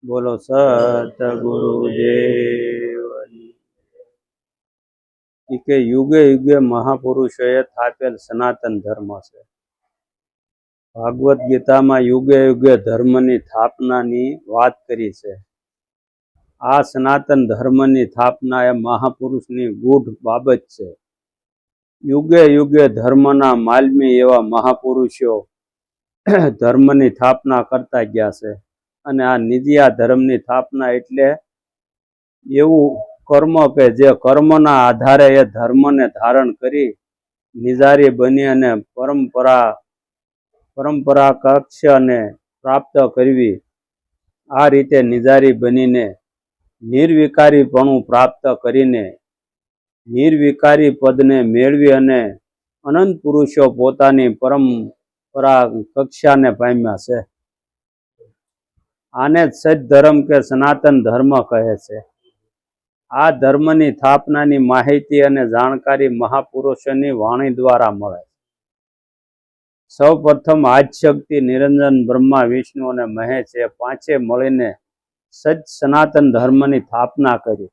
બોલો સતગુરુદેવની કે યુગે યુગે મહાપુરુષોએ સ્થાપેલ સનાતન ધર્મ છે. ભાગવત ગીતામાં યુગે યુગે ધર્મની સ્થાપનાની વાત કરી છે. આ સનાતન ધર્મની સ્થાપના એ મહાપુરુષની ગૂઢ બાબત છે. યુગે યુગે ધર્મના માલમી એવા મહાપુરુષો ધર્મની સ્થાપના કરતા ગયા છે. અને આ નિજિયા ધર્મની સ્થાપના એટલે એવું કર્મ કે જે કર્મના આધારે એ ધર્મને ધારણ કરી નિજારી બની અને પરંપરા કક્ષાને પ્રાપ્ત કરવી. આ રીતે નિજારી બનીને નિર્વિકારીપણું પ્રાપ્ત કરીને નિર્વિકારી પદને મેળવી અને અનંત પુરુષો પોતાની પરંપરા કક્ષાને પામ્યા છે. આને જ સત ધર્મ કે સનાતન ધર્મ કહે છે. આ ધર્મની સ્થાપનાની માહિતી અને જાણકારી મહાપુરુષોની વાણી દ્વારા મળે છે. સૌ પ્રથમ આદ્યશક્તિ નિરંજન બ્રહ્મા વિષ્ણુ અને મહેશ એ પાંચે મળીને સત સનાતન ધર્મની સ્થાપના કરી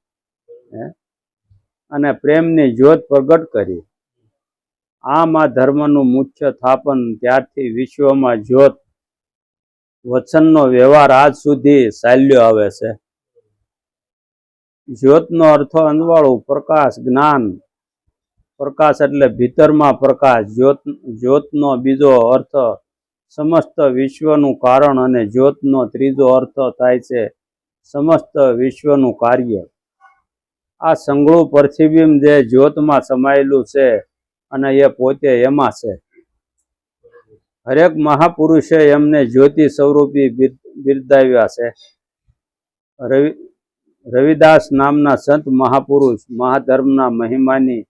અને પ્રેમની જ્યોત પ્રગટ કરી. આમ આ ધર્મનું મુખ્ય સ્થાપન ત્યારથી વિશ્વમાં જ્યોત વચનનો વ્યવહાર આજ સુધી ચાલ્યો આવે છે. જ્યોતનો અર્થ અંજવાળું પ્રકાશ, જ્ઞાન. પ્રકાશ એટલે ભીતરમાં પ્રકાશ. જ્યોતનો બીજો અર્થ સમસ્ત વિશ્વનું કારણ અને જ્યોતનો ત્રીજો અર્થ થાય છે સમસ્ત વિશ્વનું કાર્ય. આ સંગળું પ્રતિબિંબ જે જ્યોતમાં સમાયેલું છે અને એ પોતે એમાં છે. હરેક મહાપુરુષે એમને જ્યોતિ સ્વરૂપી બિરદાવ્યા છે. રવિદાસ નામના સંત મહાપુરુષ મહાધર્મના મહિમાની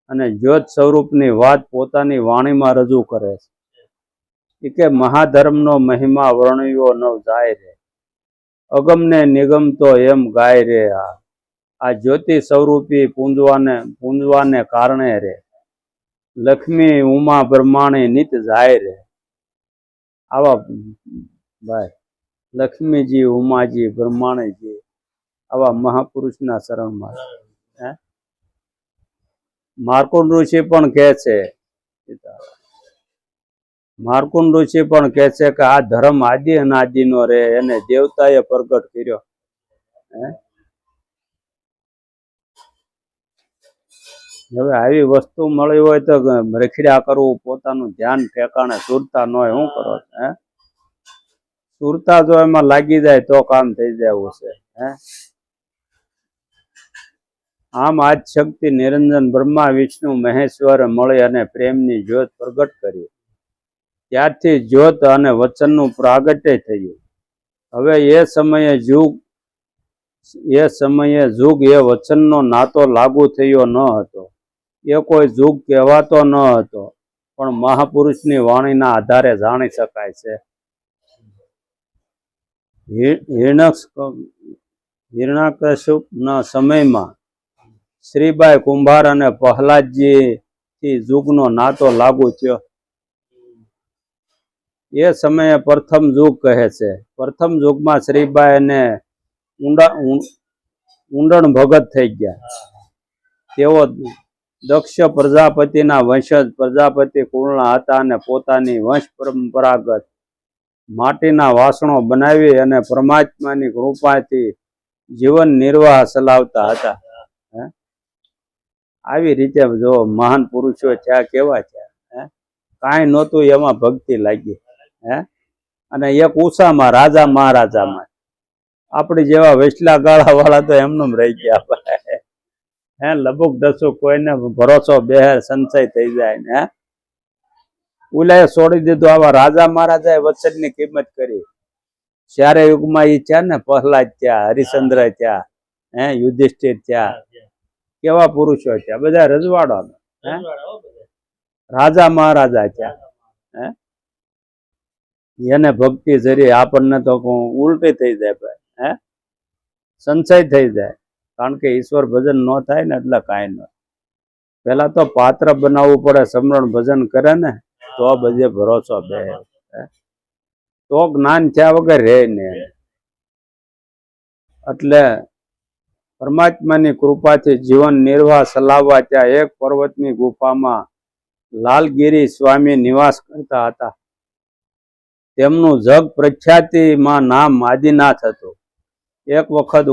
અને જ્યોત સ્વરૂપની વાત પોતાની વાણીમાં રજૂ કરે છે કે મહાધર્મનો મહિમા વર્ણવ્યો ન જાય રે, અગમને નિગમ તો એમ ગાય રે. આ જ્યોતિ સ્વરૂપી પૂંજવાને કારણે રે, લક્ષ્મી ઉમા બ્રહ્માણી નિત જાય રે. આવા ભાઈ લક્ષ્મીજી, ઉમાજી, બ્રહ્માણીજી આવા મહાપુરુષના શરણમાં. માર્કુંડ ઋષિ પણ કહે છે, માર્કુંડ ઋષિ પણ કહે છે કે આ ધર્મ આદિ અનાદિનો રે, એને દેવતાએ પ્રગટ કર્યો. હવે આવી વસ્તુ મળી હોય તો રખડ્યા કરવું, પોતાનું ધ્યાન ઠેકાણે સુરતા ન હોય, શું કરો? સુરતા જો એમાં લાગી જાય તો કામ થઈ જાય છે. આમ આજ શક્તિ નિરંજન બ્રહ્મા વિષ્ણુ મહેશ્વર મળી અને પ્રેમની જ્યોત પ્રગટ કરી. ત્યારથી જ્યોત અને વચનનું પ્રાગટ્ય થયું. હવે એ સમયે જુગ એ વચનનો નાતો લાગુ થયો ન હતો. એ કોઈ જુગ કહેવાતો ન હતો, પણ મહાપુરુષની વાણીના આધારે જાણી શકાય છે. હિરણ્યકશ્યપના સમયમાં શ્રીબાઈ કુંભાર અને પ્રહલાદજી જુગનો નાતો લાગુ થયો. એ સમયે પ્રથમ યુગ કહે છે. પ્રથમ યુગમાં શ્રીબાઈ અને ઊંડણ ભગત થઈ ગયા. તેઓ દક્ષ પ્રજાપતિના વંશજ પ્રજાપતિ કુળના હતા અને પોતાની વંશ પરંપરાગત માટીના વાસણો બનાવી અને પરમાત્માની કૃપાથી જીવન નિર્વાહ ચલાવતા હતા. આવી રીતે જો મહાન પુરુષો થયા, કેવા થયા? કાંઈ નહોતું એમાં ભક્તિ લાગી. અને એક ઉષામાં રાજા મહારાજામાં. આપણી જેવા વેસલા ગાળા વાળા તો એમનું રહી ગયા. લબુક દસુક કોઈને ભરોસો બેહર સંશય થઈ જાય ને. ઉલાએ છોડી દીધું. આવા રાજા મહારાજાએ વચનની કિંમત કરી. ચારે યુગમાં ઈ થયા ને, પ્રહલાદ થયા, હરિશ્ચંદ્ર થયા, યુધિષ્ઠિર થયા. કેવા પુરુષો થયા? બધા રજવાડા રાજા મહારાજા થયા. એને ભક્તિ જરી આપણને તો ઉલટી થઈ જાય ભાઈ. સંશય થઈ જાય. કારણ કે ઈશ્વર ભજન ન થાય ને એટલે કાંઈ ન. પેલા તો પાત્ર બનાવવું પડે, સમરણ ભજન કરે ને તો બધે ભરોસો બે. તો જ્ઞાન થયા વગર રહે ને. એટલે પરમાત્માની કૃપાથી જીવન નિર્વાહ ચલાવવા ત્યાં એક પર્વતની ગુફામાં લાલગીરી સ્વામી નિવાસ કરતા હતા. તેમનું જગ પ્રખ્યાતિમાં નામ આદિનાથ હતું. એક વખત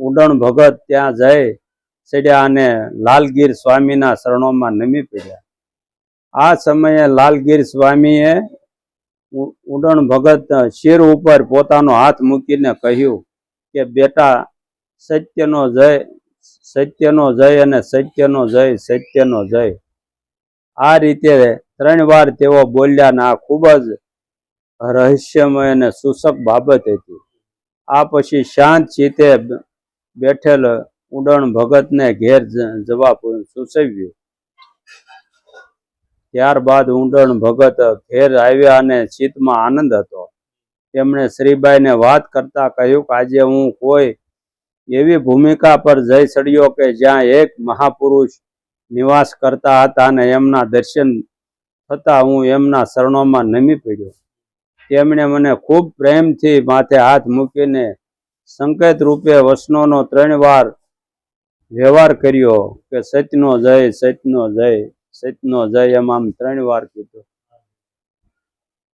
ઉડણ ભગત ત્યાં જઈ ચડ્યા અને લાલગીર સ્વામીના શરણોમાં નમી પડ્યા. આ સમયે લાલગીર સ્વામીએ ઉડણ ભગત શિર ઉપર પોતાનો હાથ મૂકીને કહ્યું કે બેટા, સત્યનો જય, સત્યનો જય અને સત્યનો જય, સત્યનો જય. આ રીતે 3 વાર તેઓ બોલ્યા ને આ ખૂબ જ રહસ્યમય અને સૂચક બાબત હતી. આ પછી શાંત ચિત્તે બેઠેલ ઉડણ ભગતને ઘેર જવા સૂચવ્યું. ત્યારબાદ ઉડણ ભગત ઘેર આવ્યા અને ચિત્તમાં આનંદ હતો. તેમણે શ્રીબાઈને વાત કરતા કહ્યું કે આજે હું કોઈ એવી ભૂમિકા પર જઈ ચડ્યો કે જ્યાં એક મહાપુરુષ નિવાસ કરતા હતા અને એમના દર્શન થતા હું એમના શરણોમાં નમી પડ્યો. તેમણે મને ખૂબ પ્રેમથી માથે હાથ મૂકીને સંકેત રૂપે વચનોનો 3 વાર વ્યવહાર કર્યો કે સત્યનો જય, સત્યનો જય, સત્યનો જય, એમ આમ 3 વાર કીધું.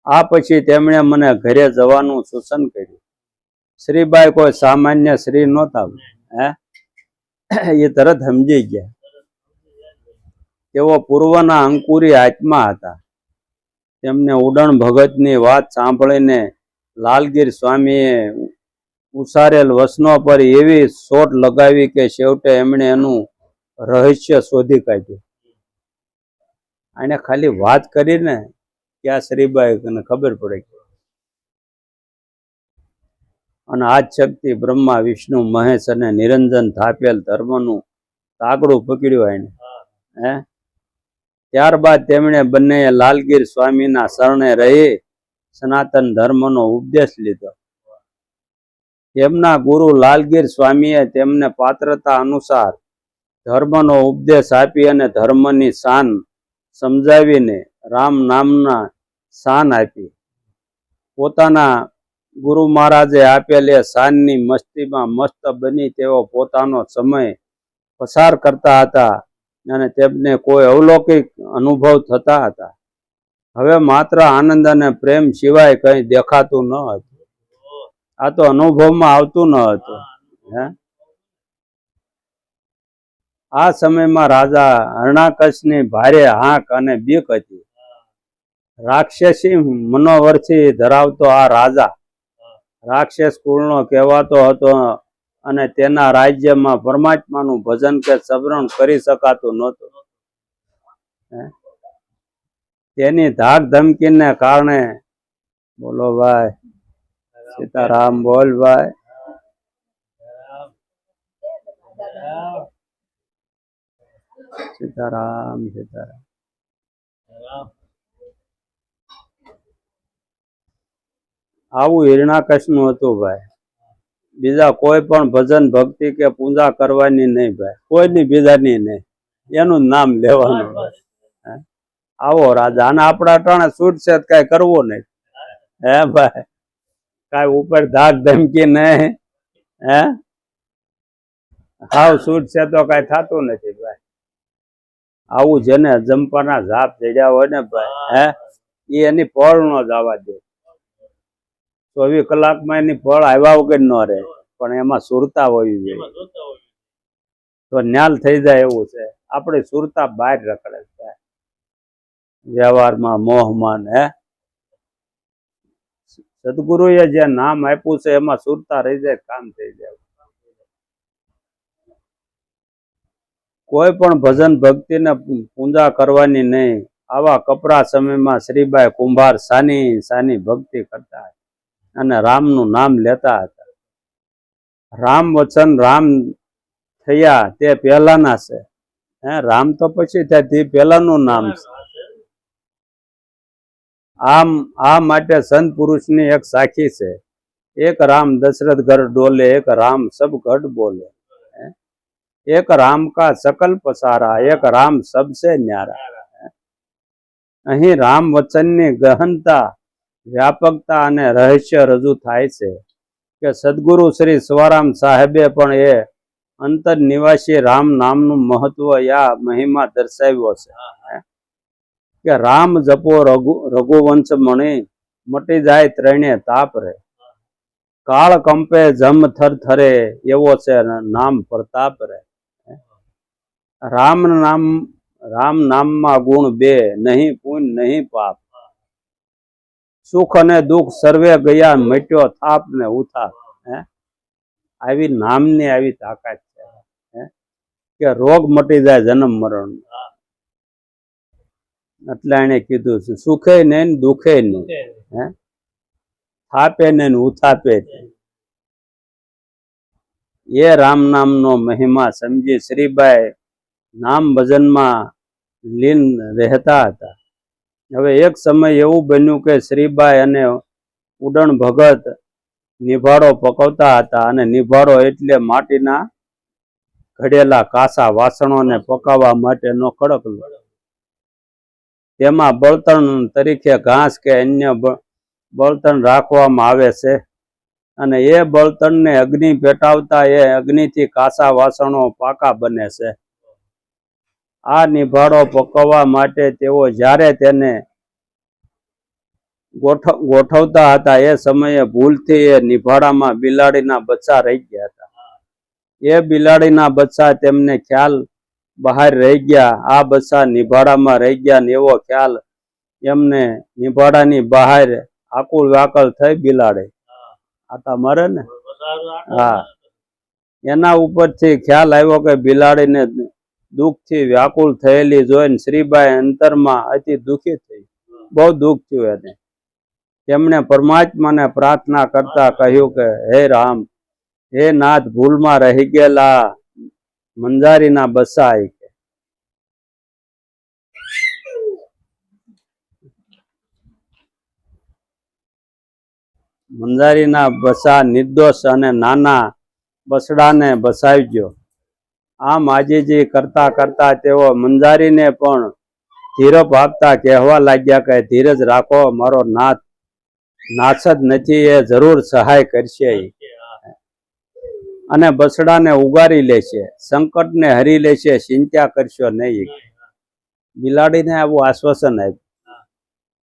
આ પછી તેમણે મને ઘરે જવાનું સૂચન કર્યું. શ્રીબાઈ કોઈ સામાન્ય શ્રી નહોતા, એ તરત સમજી ગયા. તેઓ પૂર્વના અંકુરી આત્મા હતા. તેમને ઉડણ ભગતની વાત સાંભળીને લાલગીર સ્વામીએ ઉચ્ચારેલ વચનો પર એવી સોટ લગાવી કે છેવટે એમણે એનું રહસ્ય શોધી કાઢ્યું. એને ખાલી વાત કરીને ક્યાં શ્રીબાઈને ખબર પડે. અને આજ શક્તિ બ્રહ્મા, વિષ્ણુ, મહેશ અને નિરંજન થાપેલ ધર્મનું તાગડું પકડ્યું એને. ત્યારબાદ તેમણે બંનેએ લાલગીર સ્વામીના શરણે રહી સનાતન ધર્મનો ઉપદેશ લીધો. તેમના ગુરુ લાલગીર સ્વામીએ તેમને પાત્રતા અનુસાર ધર્મનો ઉપદેશ આપી અને ધર્મની શાન સમજાવીને રામ નામના શાન આપી. પોતાના ગુરુ મહારાજે આપેલી શાનની મસ્તીમાં મસ્ત બની તેઓ પોતાનો સમય પસાર કરતા હતા અને તેમને કોઈ અવલૌકિક અનુભવ થતા હતા. હવે માત્ર આનંદ અને પ્રેમ સિવાય કંઈ દેખાતું ન હતું. આ તો અનુભવમાં આવતું ન હતું. આ સમયમાં રાજા હરણાકશની ભારે હાંક અને બીક હતી. રાક્ષસી મનોવરથી ધરાવતો આ રાજા રાક્ષસ કુળનો કહેવાતો હતો અને તેના રાજ્યમાં પરમાત્માનું ભજન કે સ્મરણ કરી શકાતું નહોતું. તેની ધાક ધમકીને કારણે, બોલો ભાઈ સીતારામ, બોલ ભાઈ, સીતારામ, સીતારામ. આવું હિરણાકશનું હતું ભાઈ. બીજા કોઈ પણ ભજન ભક્તિ કે પૂજા કરવાની નહીં ભાઈ, કોઈની બીજાની નહીં, એનું નામ લેવાનું. આવો રાજા. અને આપણા ટાણે છૂટછેટ કઈ કરવું નહીં. હે ભાઈ, કઈ ઉપર ધાક ધમકી નહીં. હાવ છૂટછેટ તો કઈ થતું નથી ભાઈ. આવું જેને જંપાના ઝાપ ચડ્યા હોય ને ભાઈ, એની ફળ નો જવા દે. 24 કલાકમાં એની ફળ આવ્યા વગર ન રહે, પણ એમાં સુરતા હોવી જોઈએ તો ન્યાલ થઈ જાય એવું છે. આપણી સુરતા બહાર રખડે છે વ્યવહારમાં, મોહમાન. સદગુરુએ જે નામ આપ્યું છે એમાં સુરતા રહી જાય, કામ થઈ જાય. કોઈ પણ ભજન ભક્તિને પૂજા કરવાની નહીં. આવા કપરા સમયમાં શ્રીબાઈ કુંભાર સાની સાની ભક્તિ કરતા અને રામનું નામ લેતા હતા. રામ વચન રામ થયા તે પહેલાના છે. રામ તો પછી થયા, તે પહેલાનું નામ છે. આ માટે સંત પુરુષની એક સાખી છે. એક રામ દશરથ ઘર ડોલે, એક રામ સબ ઘટ બોલે. એક રામ કા સકલ પસારા, એક રામ સબસે ન્યારા. અહીં રામ વચનની ગહનતા, વ્યાપકતા અને રહસ્ય રજૂ થાય છે. કે સદગુરુ શ્રી સ્વરામ સાહેબે પણ એ અંતર નિવાસી રામ નામનું મહત્વ યા મહિમા દર્શાવ્યો છે કે રામ જપો રઘુવંશ મણી મટી જાય ત્રણે તાપ રે કાળ કંપે જમ થર થરે એવો છે નામ પ્રતાપ રે રામ નામમાં ગુણ બે નહીં પુણ્ય નહીં પાપ સુખ અને દુઃખ સર્વે ગયા મટ્યો થાપ ને ઉથાપ આવી નામની આવી તાકાત છે કે રોગ મટી જાય જન્મ મરણ એટલે એને કીધું છે સુખે નહીં દુઃખે નહીં થાપે નહીં ઉથાપે એ રામ નામનો મહિમા સમજી શ્રીબાઈ નામ ભજનમાં લીન રહેતા હતા. હવે એક સમય એવું બન્યું કે શ્રીબાઈ અને ઉડણ ભગત નિભાડો પકવતા હતા અને નિભાડો એટલે માટીના ઘડેલા કાસા વાસણોને પકાવવા માટેનો ખડકલો. તેમાં બળતણ તરીકે ઘાસ કે અન્ય બળતણ રાખવામાં આવે છે અને એ બળતણને અગ્નિ પેટાવતા એ અગ્નિથી કાસા વાસણો પાકા બને છે. આ નિભાડો પકવવા માટે તેઓ જ્યારે તેને ગોઠવતા હતા એ સમયે ભૂલથી એ નિભાડામાં બિલાડીના બચ્ચા રહી ગયા હતા. એ બિલાડીના બચ્ચા તેમને ખ્યાલ બહાર રહી ગયા. આ બચ્ચા નિભાડામાં રહી ગયા ને એવો ખ્યાલ એમને નિભાડાની બહાર આકુલ વ્યાકુલ થઈ બિલાડી આતા મરે ને એના ઉપરથી ખ્યાલ આવ્યો કે બિલાડીને દુઃખથી વ્યાકુલ થયેલી જોઈને શ્રીબાઈ અંતરમાં અતિ દુઃખી થઈ. બહુ દુઃખ થયું એને. તેમણે પરમાત્માને પ્રાર્થના કરતા કહ્યું કે હે રામ, હે નાથ, ભૂલમાં રહી ગયેલા મંજારીના બચ્ચા મંજારીના બચ્ચા નિર્દોષ અને નાના બસડાને બસાવજો. આમ આજીજી કરતા કરતા તેઓ મંજારીને પણ ધીરપ આપતા કહેવા લાગ્યા કે ધીરજ રાખો, મારો નાથ નાશ જ નથી, એ જરૂર સહાય કરશે અને બસડાને ઉગારી લેશે, સંકટને હરી લેશે, ચિંતા કરશો નહીં. બિલાડીને આવું આશ્વાસન આપ્યું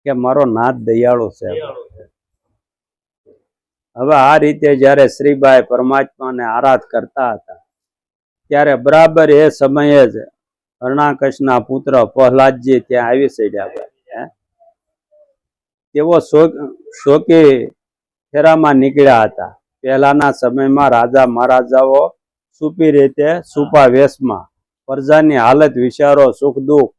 કે મારો નાથ દયાળુ છે. હવે આ રીતે જયારે શ્રીબાઈ પરમાત્માને આરાધ કરતા હતા ત્યારે બરાબર એ સમયે જ હરણાકશના પુત્ર પ્રહલાદજી ત્યાં આવી ચડ્યા. તેઓ શોકી ફેરામાં નીકળ્યા હતા. પહેલાના સમયમાં રાજા મહારાજાઓ છુપી રીતે છુપા વેશમાં પ્રજાની હાલત, વિચારો, સુખ દુઃખ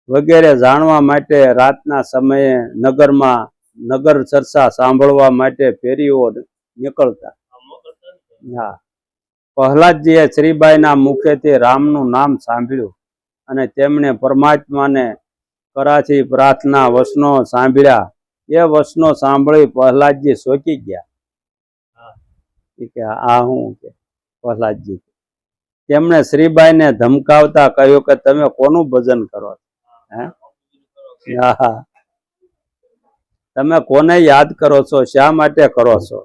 વગેરે જાણવા માટે રાતના સમયે નગરમાં નગર ચર્ચા સાંભળવા માટે ફેરીઓ નીકળતા. હા, પ્રહલાદજીએ શ્રીબાઈના મુખેથી રામનું નામ સાંભળ્યું અને તેમણે પરમાત્માને કરાથી પ્રાર્થના વચનો સાંભળ્યા. એ વચનો સાંભળી પ્રહલાદજી ચોંકી ગયા કે આ હું કે પ્રહલાદજી. તેમણે શ્રીબાઈને ધમકાવતા કહ્યું કે તમે કોનું ભજન કરો છો? તમે કોને યાદ કરો છો? શા માટે કરો છો?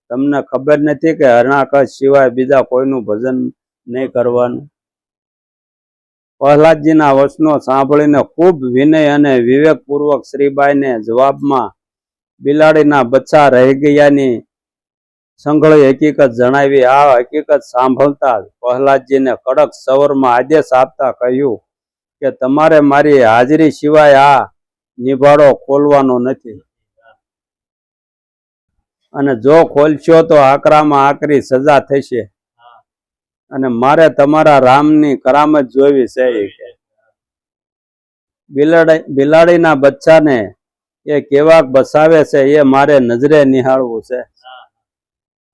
તમને ખબર નથી કે હરણાકશ સિવાય બીજા કોઈનું ભજન નહીં કરવાનું? પ્રહલાદજીના વચનો સાંભળીને ખૂબ વિનય અને વિવેકપૂર્વક શ્રીબાઈને જવાબમાં બિલાડીના બચ્ચા રહી ગયાની સંઘળી હકીકત જણાવી. આ હકીકત સાંભળતા પ્રહલાદજીને કડક સ્વરમાં આદેશ આપતા કહ્યું કે તમારે મારી હાજરી સિવાય આ નિભાડો ખોલવાનો નથી અને જો ખોલશો તો આકરામાં આકરી સજા થશે અને મારે તમારા રામની કરામત જોવી છે. બિલાડીના બચ્ચાને એ કેવાક બસાવે છે એ મારે નજરે નિહાળવું છે.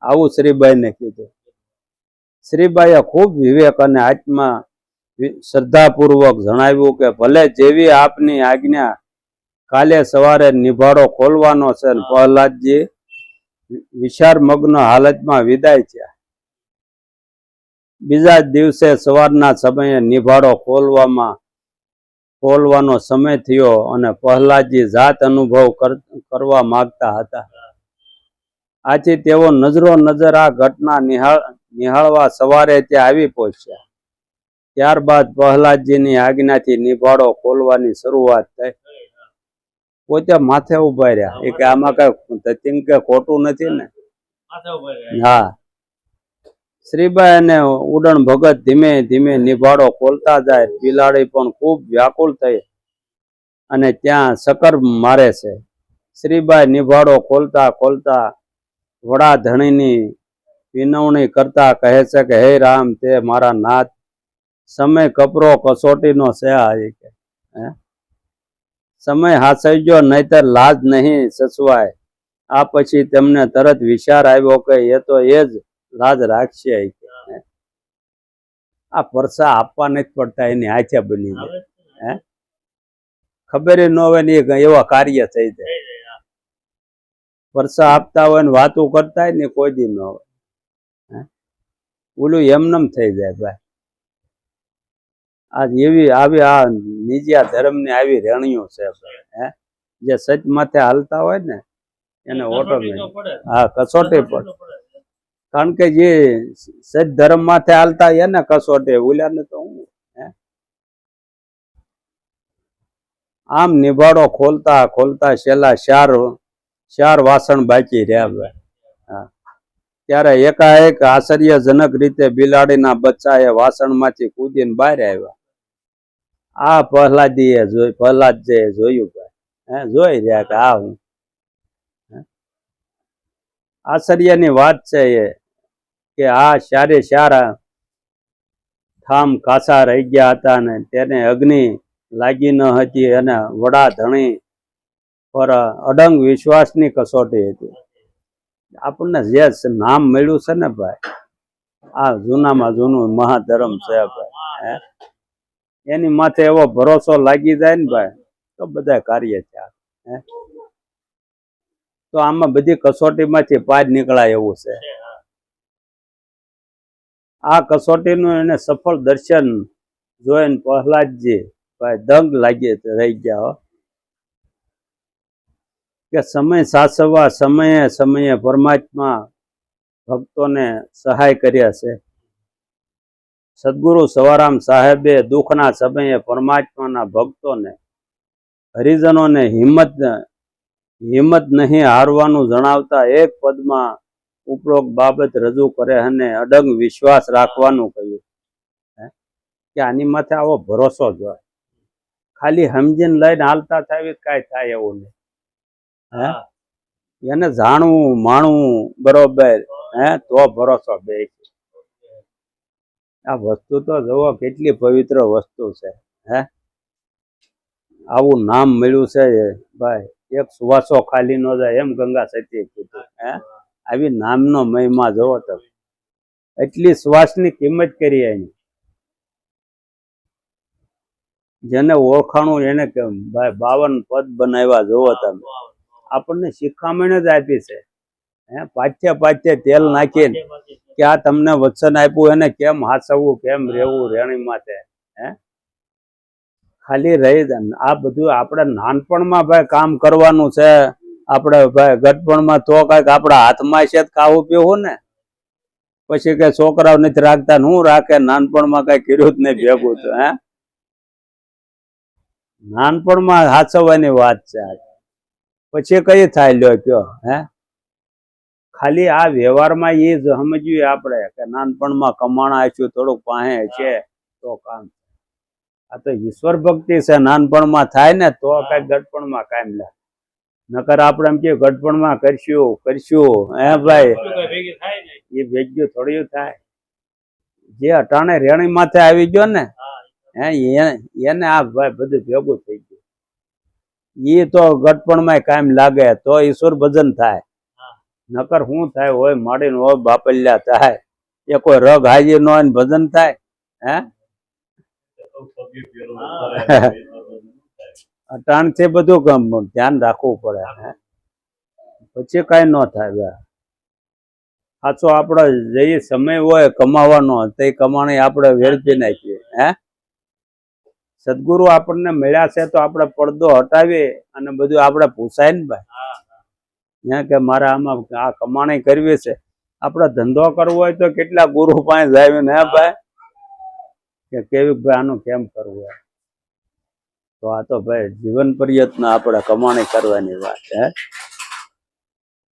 આવું શ્રીબાઈને કીધું. શ્રીબાઈએ ખૂબ વિવેક અને આત્મા શ્રદ્ધાપૂર્વક જણાવ્યું કે ભલે જેવી આપની આજ્ઞા, કાલે સવારે નિભાડો ખોલવાનો છે. પ્રહલાદજી વિચારમગ્ન હાલતમાં વિદાય થયા. બીજા દિવસે સવારના સમયે નિભાડો ખોલવાનો સમય થયો અને પ્રહલાદજી જાત અનુભવ કરવા માંગતા હતા. આથી તેઓ નજરો નજર આ ઘટના નિહાળવા સવારે ત્યાં આવી પહોંચ્યા. ત્યારબાદ પ્રહલાદજીની આજ્ઞાથી નિભાડો ખોલવાની શરૂઆત થઈ. પોતે માથે ઉભા રહ્યા. એ કે આમાં કઈ ધતિંગ કે ખોટું નથી ને? હા. શ્રીબાઈ અને ઉડણ ભગત ધીમે ધીમે નિભાડો ખોલતા જાય. બિલાડી પણ ખૂબ વ્યાકુળ થઈ અને ત્યાં સકર મારે છે. શ્રીબાઈ નિભાડો ખોલતા ખોલતા વડા ધણીની વિનવણી કરતા કહે છે કે હે રામ, તે મારા નાથ, સમય કપરો કસોટીનો છે. સમય હાસવજો, નહીતર લાજ નહીં સચવાય. આ પછી તેમને તરત વિચાર આવ્યો કે એ તો એ જ લાજ રાખશે. આ પરસા આપવા નથી પડતા, એની હાથે બની જાય. ખબર ન હોય ને એવા કાર્ય થઈ જાય. પરસા આપતા હોય ને વાતો કરતા હોય ને કોઈ દી ન હોય. ઓલું એમનેમ થઈ જાય ભાઈ. આ એવી આવી આ નિજ્યા ધર્મની આવી રેણીઓ છે. જે સચ માથે હાલતા હોય ને એને ઓટોમેટિક હા કસોટી પડે. કારણ કે જે સચ ધર્મ માથે હાલતા એને કસોટી, ઓલ્યાને તો હું. આમ નિભાડો ખોલતા ખોલતા છેલ્લા ચાર વાસણ બાકી રહ્યા. ત્યારે એકાએક આશ્ચર્યજનક રીતે બિલાડીના બચ્ચા એ વાસણમાંથી કૂદીને બહાર આવ્યા. આ પ્રહલાદજીએ જોયું ભાઈ. જોઈ રહ્યા કે આ હું. આશ્ચર્યની વાત છે એ કે આ ચાર ઠામ કાસા રહી ગયા હતા ને તેને અગ્નિ લાગી ન હતી અને વડા ધણી પર અડંગ વિશ્વાસની કસોટી હતી. આપણને જે નામ મળ્યું છે ને ભાઈ, આ જૂનામાં જૂનું મહાધર્મ છે ભાઈ. એની માથે એવો ભરોસો લાગી જાય ને ભાઈ તો બધા કાર્ય થયા. તો આમાં બધી કસોટીમાંથી પાર નીકળાય એવું છે. આ કસોટીનું એને સફળ દર્શન જોઈને પ્રહલાદજી ભાઈ દંગ રહી ગયા કે સમય સાચવવા સમયે સમયે પરમાત્મા ભક્તોને સહાય કર્યા છે. સદગુરુ સવારામ સાહેબે દુઃખના સમયે પરમાત્માના ભક્તોને હરિજનોને હિંમત નહીં હારવાનું જણાવતા એક પદમાં ઉપરોક્ત બાબત રજૂ કરે અને અડંગ વિશ્વાસ રાખવાનું કહ્યું કે આની માથે આવો ભરોસો જ હોય. ખાલી સમજીને લઈને હાલતા થાય કાંઈ થાય એવું નહીં. એને જાણવું માણવું બરોબર તો ભરોસો બે. આ વસ્તુ તો જુઓ કેટલી પવિત્ર વસ્તુ છે. આવું નામ મળ્યું છે ભાઈ. એક સુવાસો ખાલી ન જાય એમ ગંગા સતીએ કીધું. આવી નામનો મહિમા જોવો તમે. એટલી શ્વાસની કિંમત કરી એની. જેને ઓળખાણું એને ભાઈ 52 પદ બનાવ્યા જોવો તમે. આપણને શિખામણ જ આપી છે. પાથ્ય તેલ નાખીને કે આ તમને વચન આપ્યું એને કેમ હાચવવું, કેમ રહેવું રેણી માથે. ખાલી રહી આ બધું આપણે નાનપણમાં ભાઈ કામ કરવાનું છે. આપણે ભાઈ ગટપણમાં તો કઈક આપણા હાથમાં છે ખાવું પીવું ને. પછી કઈ છોકરાઓ નથી રાખતા, હું રાખે નાનપણમાં કઈ કર્યું જ નહીં ભેગું તો. નાનપણમાં હાચવવાની વાત છે. પછી કઈ થાય લ્યો કયો. ખાલી આ વ્યવહારમાં એ જ સમજ્યું આપણે કે નાનપણમાં કમાણા આપ્યું થોડુંક પાસે છે તો કામ. આ તો ઈશ્વર ભક્તિ છે. નાનપણમાં થાય ને તો કઈ ગટપણમાં કામ લે. નકર આપણે એમ કે ગટપણમાં કરશું ભાઈ એ ભેગ્યું થોડું થાય. જે અટાણે રેણી માથે આવી ગયો ને એને આ ભાઈ બધું ભેગું થઈ ગયું. એ તો ગટપણમાં કામ લાગે તો ઈશ્વર ભજન થાય. નકર શું થાય હોય માડીને હોય બાપલ્યા થાય. એ કોઈ રગ હાજી ન હોય ભજન થાય. અટાણથી બધું ધ્યાન રાખવું પડે. પછી કઈ ન થાય. સાચો આપડે જે સમય હોય કમાવાનો તે કમાણી આપણે વેડફી નાખીએ. સદગુરુ આપણને મળ્યા છે તો આપણે પડદો હટાવીએ અને બધું આપણે પૂછાય ને ભાઈ. હે કે મારે આમાં આ કમાણી કરવી છે. આપણે ધંધો કરવો હોય તો કેટલા ગુરુ પાસે જાય ને, હે ભાઈ, કે કેવી ભાઈ આનું કેમ કરવું એમ. તો આ તો ભાઈ જીવન પર્યંતના આપણે કમાણી કરવાની વાત હે.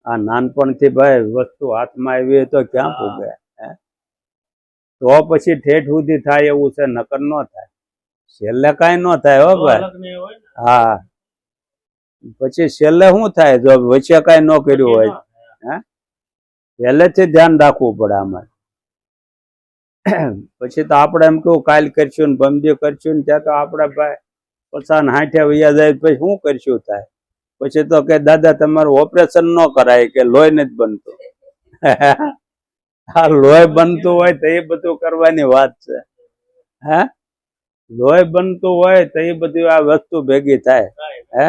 આ નાનપણથી ભાઈ વસ્તુ હાથમાં આવી હોય તો ક્યાં પૂગે હે. તો પછી ઠેઠ સુધી થાય એવું છે, નકર ન થાય. છેલ્લે કાંઈ ન થાય હો ભાઈ. હા, પછી છેલ્લે શું થાય જો વચ્ચે કાંઈ ન કર્યું હોય હે. પહેલેથી ધ્યાન રાખવું પડે આમાં. પછી તો આપણે એમ કેવું કાલ કરશું ને ભમદી કરશું ને, ત્યાં તો આપણે ભાઈ 50 60 વૈયા જાય પછી શું કરશું થાય. પછી તો કે દાદા તમારું ઓપરેશન ન કરાય કે લોહી નથી બનતું. આ લોહી બનતું હોય તો એ બધું કરવાની વાત છે હે. લોહી બનતું હોય તો એ બધી આ વસ્તુ ભેગી થાય હે.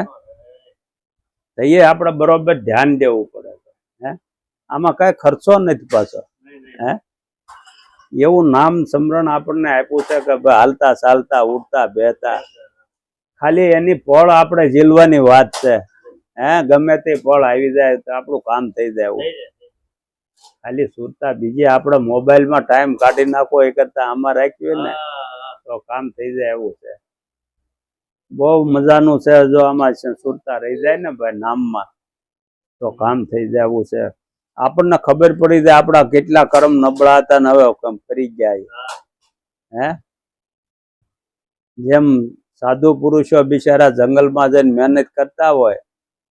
તો એ આપણે બરોબર ધ્યાન દેવું પડે હે. આમાં કઈ ખર્ચો નથી પાછો હે. એવું નામ સમરણ આપણને આપ્યું છે કે ભાઈ હાલતા ચાલતા ઉઠતા બેહતા ખાલી એની ફળ આપણે ઝીલવાની વાત છે હે. ગમે તે ફળ આવી જાય તો આપણું કામ થઈ જાય એવું. ખાલી સુરતા બીજી આપણે મોબાઈલમાં ટાઈમ કાઢી નાખો એ કરતા આમાં રાખ્યું ને તો કામ થઈ જાય એવું છે. બહુ મજાનું છે જો આમાં સુરતા રહી જાય ને ભાઈ નામમાં તો કામ થઈ જાય એવું છે. આપણને ખબર પડી જાય આપણા કેટલા કર્મ નબળા હતા ને હવે ફરી ગયા હે. જેમ સાધુ પુરુષો બિચારા જંગલમાં જઈને મહેનત કરતા હોય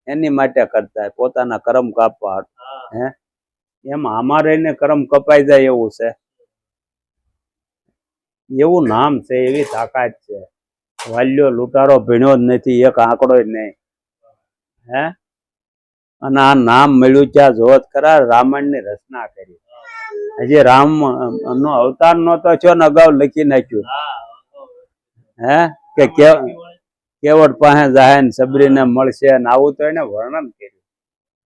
એની માટે કરતા હોય પોતાના કર્મ કાપવા હે. એમ અમારે એને કર્મ કપાઈ જાય એવું છે. એવું નામ છે, એવી તાકાત છે. વાલ્યો લૂંટારો ભીણ્યો જ નથી, એક આંકડો જ નહીં હે. અને આ નામ મળ્યું ત્યાં જોત ખરા રામાયણ ની રચના કરી. હજી રામ નો અવતાર નતો થયો ને અગાઉ લખી નાખ્યું હે કે કેવડ પાસે જાય ને સબરીને મળશે ને આવું તો એને વર્ણન કર્યું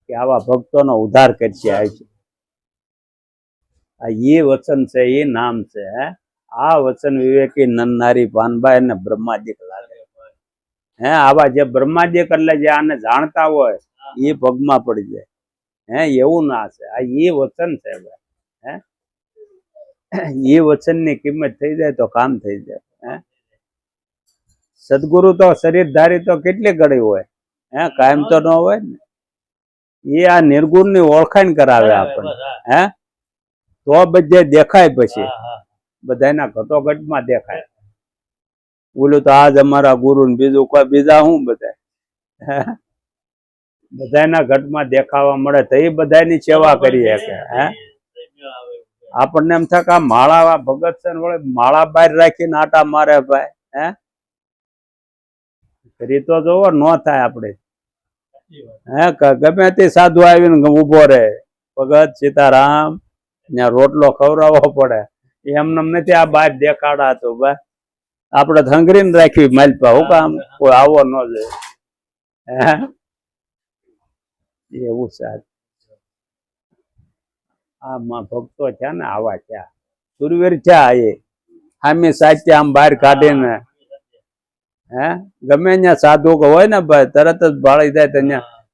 કે આવા ભક્તોનો ઉદ્ધાર કરશે. આ એ વચન છે, એ નામ છે હે. આ વચન વિવેકી નન્નારી પાનભાઈ ને બ્રહ્માદિક લાગે હે. આવા જે બ્રહ્માદિક એટલે જે આને જાણતા હોય એ પગમાં પડી જાય હે. એવું ના છે. આ એ વચન છે હે. એ વચન ની કિંમત થઈ જાય તો કામ થઈ જાય હે. સદગુરુ તો શરીરધારી તો કેટલી ઘડી હોય હે, કાયમ તો ન હોય ને. એ આ નિર્ગુણ ની ઓળખાણ કરાવે આપણને હે. તો બધે દેખાય પછી બધાના ઘટોઘટમાં દેખાય. બોલું તો આજ અમારા ગુરુ ને બીજું કોઈ બીજા હું બધા બધાના ઘટમાં દેખાવા મળે તો એ બધાની સેવા કરી શકે હે. આપણને એમ થાય કે આ માળા ભગત છે ને માળા બહાર રાખીને આટા મારે ભાઈ હે. કરી તો જોવો ન થાય આપણે હે. ગમે તે સાધુ આવીને ઉભો રહે ભગત સીતારામ ત્યાં રોટલો ખવડાવવો પડે એમને નથી. આ બહાર દેખાડા તો ભાઈ આપણે હંગરીને રાખવી માલપા હું કામ કોઈ આવો ન જોઈએ હે. એવું છે. આમાં ભક્તો છે ને આવા છે, સુરવીર છે. એ હામી સાચી આમ બહાર કાઢીને હે. ગમે ત્યાં સાધુ હોય ને ભાઈ તરત જ ભાળી જાય તો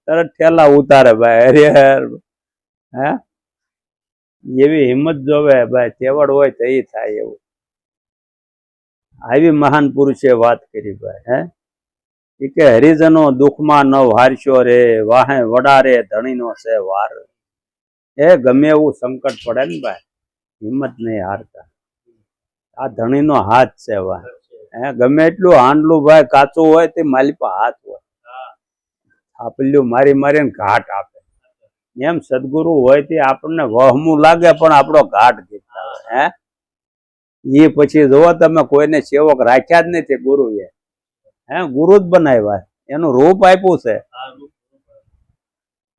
તરત ઠેલા ઉતારે ભાઈ હરિહર હે. એવી હિંમત જોવે ભાઈ. તેવડ હોય તો એ થાય એવું. આવી મહાન પુરુષે વાત કરી ભાઈ હે. એ કે હરિજનો દુઃખમાં ન હારશો રે વાહે વડારે ધણીનો છે વાર. એ ગમે એવું સંકટ પડે ને ભાઈ હિંમત નહીં હારતા. આ ધણીનો હાથ છે વાહ હે. ગમે એટલું હાંડલું ભાઈ કાચું હોય તે માલિપા હાથ હોય. થાપલ્યું મારી મારીને ઘાટ આપે. એમ સદગુરુ હોય તે આપણને વહમું લાગે પણ આપણો ઘાટ ગીતતા હોય હે. એ પછી જોવો તમે કોઈને સેવક રાખ્યા જ નથી ગુરુએ હે. ગુરુ જ બનાવ્યા, એનું રૂપ આપ્યું છે.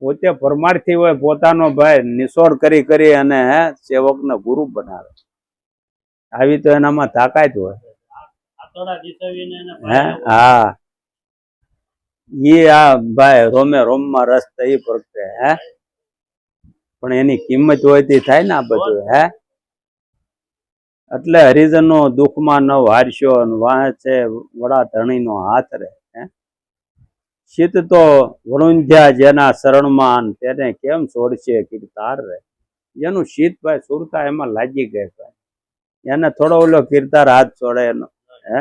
પોતે પરમાર્થી હોય પોતાનો ભાઈ નિસોડ કરી કરી અને હે સેવક ને ગુરુ બનાવે. આવી તો એનામાં તાકાત હોય હે. હા, એ આ ભાઈ રોમે રોમમાં રસ થઈ પ્રગટે હે. પણ એની કિંમત હોય તે થાય ને આ બધું હે. એટલે હરિજનો દુઃખમાં ન હારશો વાહે છે વડા ધણીનો હાથ રે હે. શીત તો વણુંધ્યા જેના શરણમાં તેને કેમ છોડશે કીર્તાર રે. જેનું શીત ભાઈ સુરતા એમાં લાગી ગઈ ભાઈ, એને થોડો ઓલો કીર્તાર હાથ છોડે એનો. હે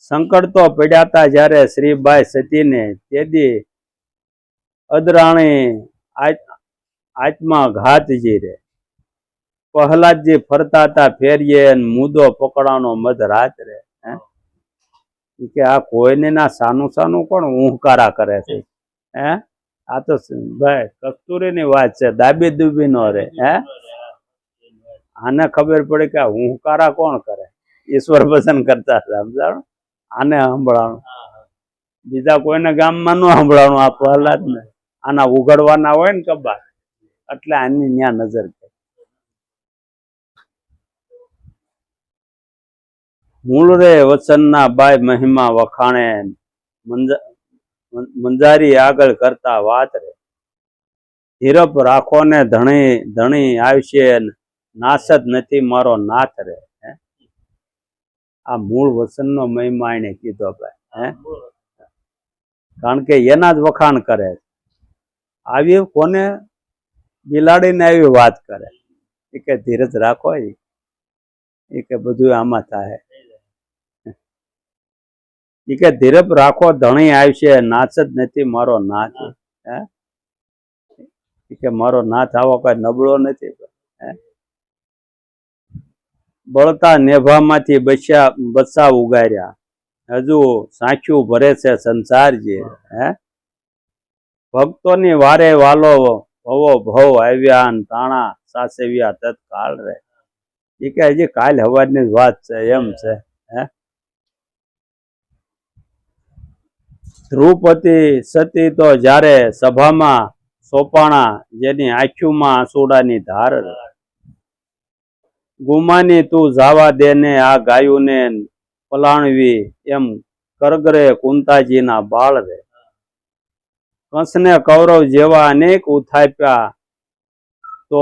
સંકટ તો પડ્યા હતા જ્યારે શ્રીબાઈ સતીને, તેદી અદરાણી આત્મા ઘાતજી રે. પ્રહલાદજી ફરતા હતા ફેરીએ, મુદો પકડાનો મધરાત રે. કે આ કોઈને ના સાનું સાનું કોણ ઊંકારા કરે છે? હે આ તો ભાઈ કસ્તુરી ની વાત છે, દાબી દુબી નો રે. હે આને ખબર પડે કે આ ઊંકારા કોણ કરે? ઈશ્વર ભજન કરતા સમજાણું, આને સંભળાણું, બીજા કોઈને ગામમાં ન સંભળાણું. આ પ્રહલાદ ને આના ઉઘડવાના હોય ને કબા, એટલે આની ન્યા નજર કરે. મૂળ રે વચનના બાય મહિમા વખાણે, મંજારી આગળ કરતા વાત રે. ધીરપ રાખો ને ધણી ધણી આવશે, નાશ જ નથી મારો નાથ રે. આ મૂળ વચનનો મહિમા એને કીધો ભાઈ. કારણ કે એના જ વખાણ કરે. આવી કોને બિલાડીને આવી વાત કરે કે ધીરજ રાખો, એ કે બધું આમાં થાય. એ કે ધીરજ રાખો ધણી આવશે, નાચ જ નથી મારો નાથ. હે કે મારો નાથ આવો કઈ નબળો નથી. બળતા નેભામાંથી બચ્ચા ઉગાર્યા, હજુ સાચું ભરે છે સંસારજી. હે ભક્તોની વારે વાલો ભવો ભવ આવ્યા, તાણા સાસવ્યા તત્કાળ રે. એ કે હજી કાલ હવારની જ વાત છે એમ છે. હે ધ્રુપતિ સતી તો જ્યારે સભામાં સોપાણા, જેની આંખોમાં આંસુડાની ધાર રે. ગુમાની તું જાવા દેને આ ગાયુંને પલાણવી, એમ કરગરે કુંતાજીના બાળ રે. કંસને કૌરવ જેવા અનેક ઉથાપ્યા, તો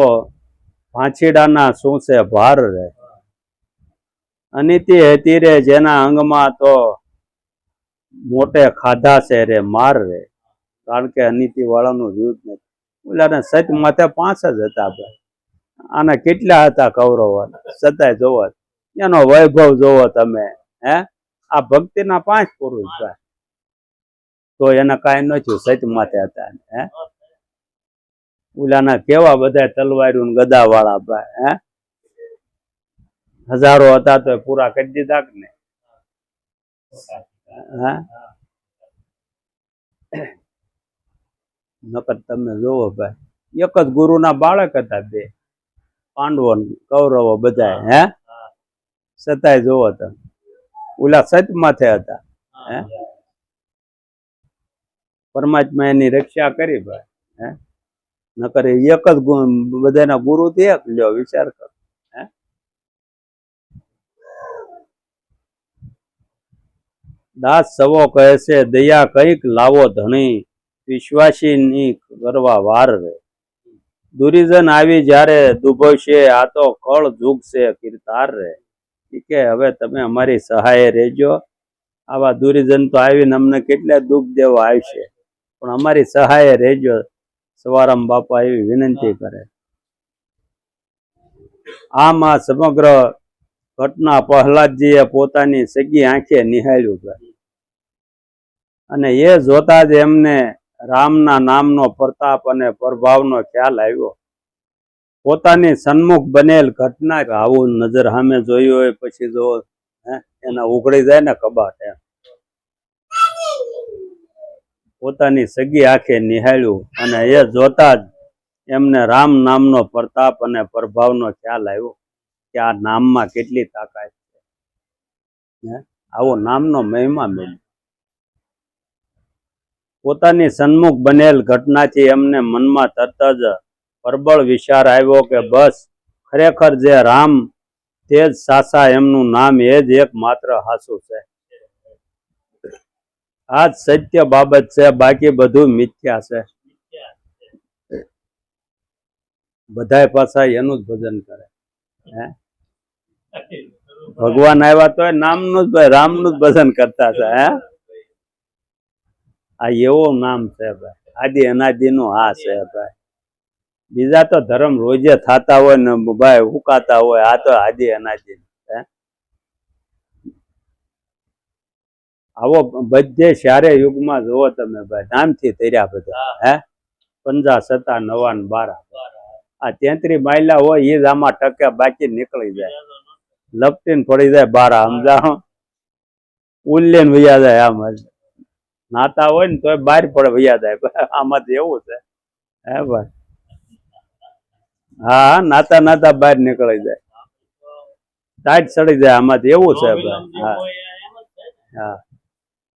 ભાંછીડાના શું છે ભાર રે. અનિતિ હતી રે જેના અંગમાં, તો મોટે ખાધા છે રે માર રે. કારણ કે અનિતિ વાળાનું યુદ્ધ નથી. ઓલાને સત માથે 5 જ હતા ભાઈ, આના કેટલા હતા કૌરવો, છતાંય જોવો એનો વૈભવ જોવો તમે. હે આ ભક્તિના 5 પુરુષ ભાઈ, તો એને કાંઈ ન થયું, સત માથે હતા. હે ઓલાના કેવા બધા તલવાર્યું ગદા વાળા ભાઈ. હે હજારો હતા તો પૂરા કરી દીધા કે ને. નકર તમે જોવો ભાઈ, એક જ ગુરુના બાળક હતા બે, પાંડવો કૌરવો બધા. હે છતાંય જોવો તમે, ઓલા સત માથે હતા. હે પરમાત્મા એની રક્ષા કરી ભાઈ. હે નકર એક જ બધાના ગુરુ થી એક લ્યો, વિચાર કરો. હે દાસ સવો કહે છે, દયા કઈક લાવો ધણી, વિશ્વાસી ની કરવા વાર રે. દુર્યોધન આવી જ્યારે દુભવશે, આ તો કળ જુગ છે કીર્તાર રે. કે હવે તમે અમારી સહાય રહેજો. આવા દુર્યોધન તો આવીને અમને કેટલા દુઃખ દેવા આવશે, પણ અમારી સહાય રહેજો. સવારામ બાપા એવી વિનંતી કરે. આમ આ સમગ્ર ઘટના પ્રહલાદજીએ પોતાની સગી આંખે નિહાળ્યું, અને એ જોતા જ એમને રામના નામનો પ્રતાપ અને પ્રભાવનો ખ્યાલ આવ્યો. પોતાની સન્મુખ બનેલ ઘટના, આવું નજર સામે જોયું હોય પછી જો એના ઉઘડી જાય ને કબાટ. એમ પોતાની સગી આંખે નિહાળ્યું, અને એ જોતા જ એમને રામ નામનો પ્રતાપ અને પ્રભાવનો ખ્યાલ આવ્યો કે આ નામમાં કેટલી તાકાત છે. આવો નામનો મહિમા મેળવ્યો. પોતાની સન્મુખ બનેલ ઘટનાથી એમને મનમાં તરત જ પ્રબળ વિચાર આવ્યો કે બસ ખરેખર જે રામ તે જ સાસા, એમનું નામ એ જ એક માત્ર હાસુ છે. આ જ સત્ય બાબત છે, બાકી બધું મિથ્યા છે. બધાય પાછા એનું જ ભજન કરે. હે ભગવાન આવ્યા તો નામનું જ રામનું જ ભજન કરતા છે. હે આ એવું નામ છે ભાઈ, આદિ અનાદિનું આ છે ભાઈ. બીજા તો ધર્મ રોજે થતા હોય ને ભાઈ ઉકાતા હોય, આ તો આદિ અનાદિ. આવો બધે ચારે યુગમાં જોવો તમે ભાઈ, નામથી તર્યા બધા. હે 50, 7, 9 ને 12. આ 33 માયલા હોય એ જ આમાં ટકે, બાકી નીકળી જાય, લપટીને પડી જાય 12. સમજાણો? ઉલ્લેન વૈયા જાય. આમ નાતા હોય ને તોય બહાર પડે વૈયા જાય. આમાંથી એવું છે. હે ભાઈ, હા નાતા નાતા બહાર નીકળી જાય, ટાઈટ ચડી જાય આમાંથી. એવું છે ભાઈ. હા હા,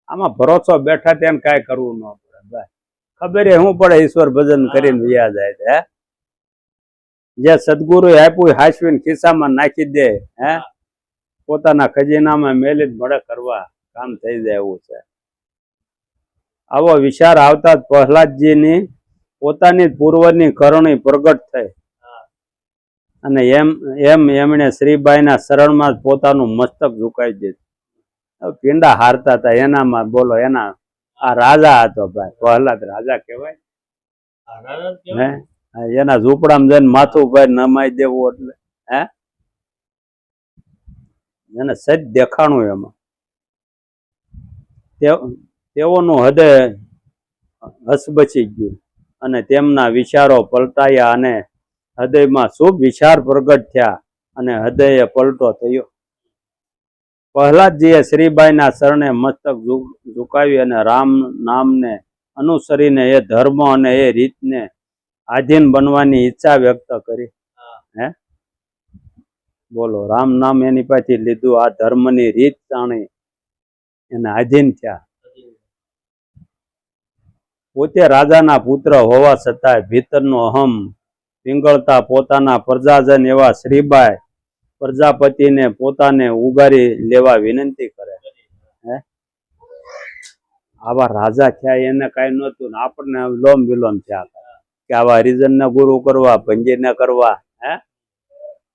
આમાં ભરોસો બેઠા તેને કાંઈ કરવું ન પડે ભાઈ. ખબર શું પડે, ઈશ્વર ભજન કરીને વૈયા જાય છે. જે સદગુરુ આપ્યું હાચવીને ખિસ્સામાં નાખી દે, હે પોતાના ખજીનામાં મેલી મળે કરવા કામ થઈ જાય એવું છે. આવો વિચાર આવતા જ પ્રહલાદજીની પોતાની પૂર્વની કરણી પ્રગટ થઈ અને એમણે શ્રીબાઈના શરણમાં જ પોતાનું મસ્તક ઝુકાવી દીધું. પીંડા હારતા હતા એનામાં. બોલો, એના આ રાજા હતો ભાઈ, પ્રહલાદ રાજા કહેવાય. હે એના ઝૂંપડામાં જઈને માથું ભાઈ નમાઈ દેવું એટલે હે એને સજ દેખાણું એમાં. તેઓનું હૃદય હસબચી ગયું અને તેમના વિચારો પલટાયા અને હૃદયમાં શુભ વિચાર પ્રગટ થયા અને હૃદયે પલટો થયો. પ્રહલાદજીએ શ્રીબાઈના શરણે મસ્તક ઝુકાવી અને રામ નામને અનુસરીને એ ધર્મ અને એ રીતને આધીન બનવાની ઈચ્છા વ્યક્ત કરી. હે બોલો, રામ નામ એની પાસેથી લીધું, આ ધર્મની રીત જાણી એને આધીન થયા. પોતે રાજાના પુત્ર હોવા છતાંય ભીતરનો અહમ પીંગળતા પોતાના પ્રજાજન એવા શ્રીબાઈ પ્રજાપતિને પોતાને ઉગારી લેવા વિનંતી કરે. હે આવા રાજા થયા એને કઈ નહોતું ને આપણને લોમ વિલોમ થયા કે આવા હરિજનને ગુરુ કરવા, ભંજીને કરવા. હે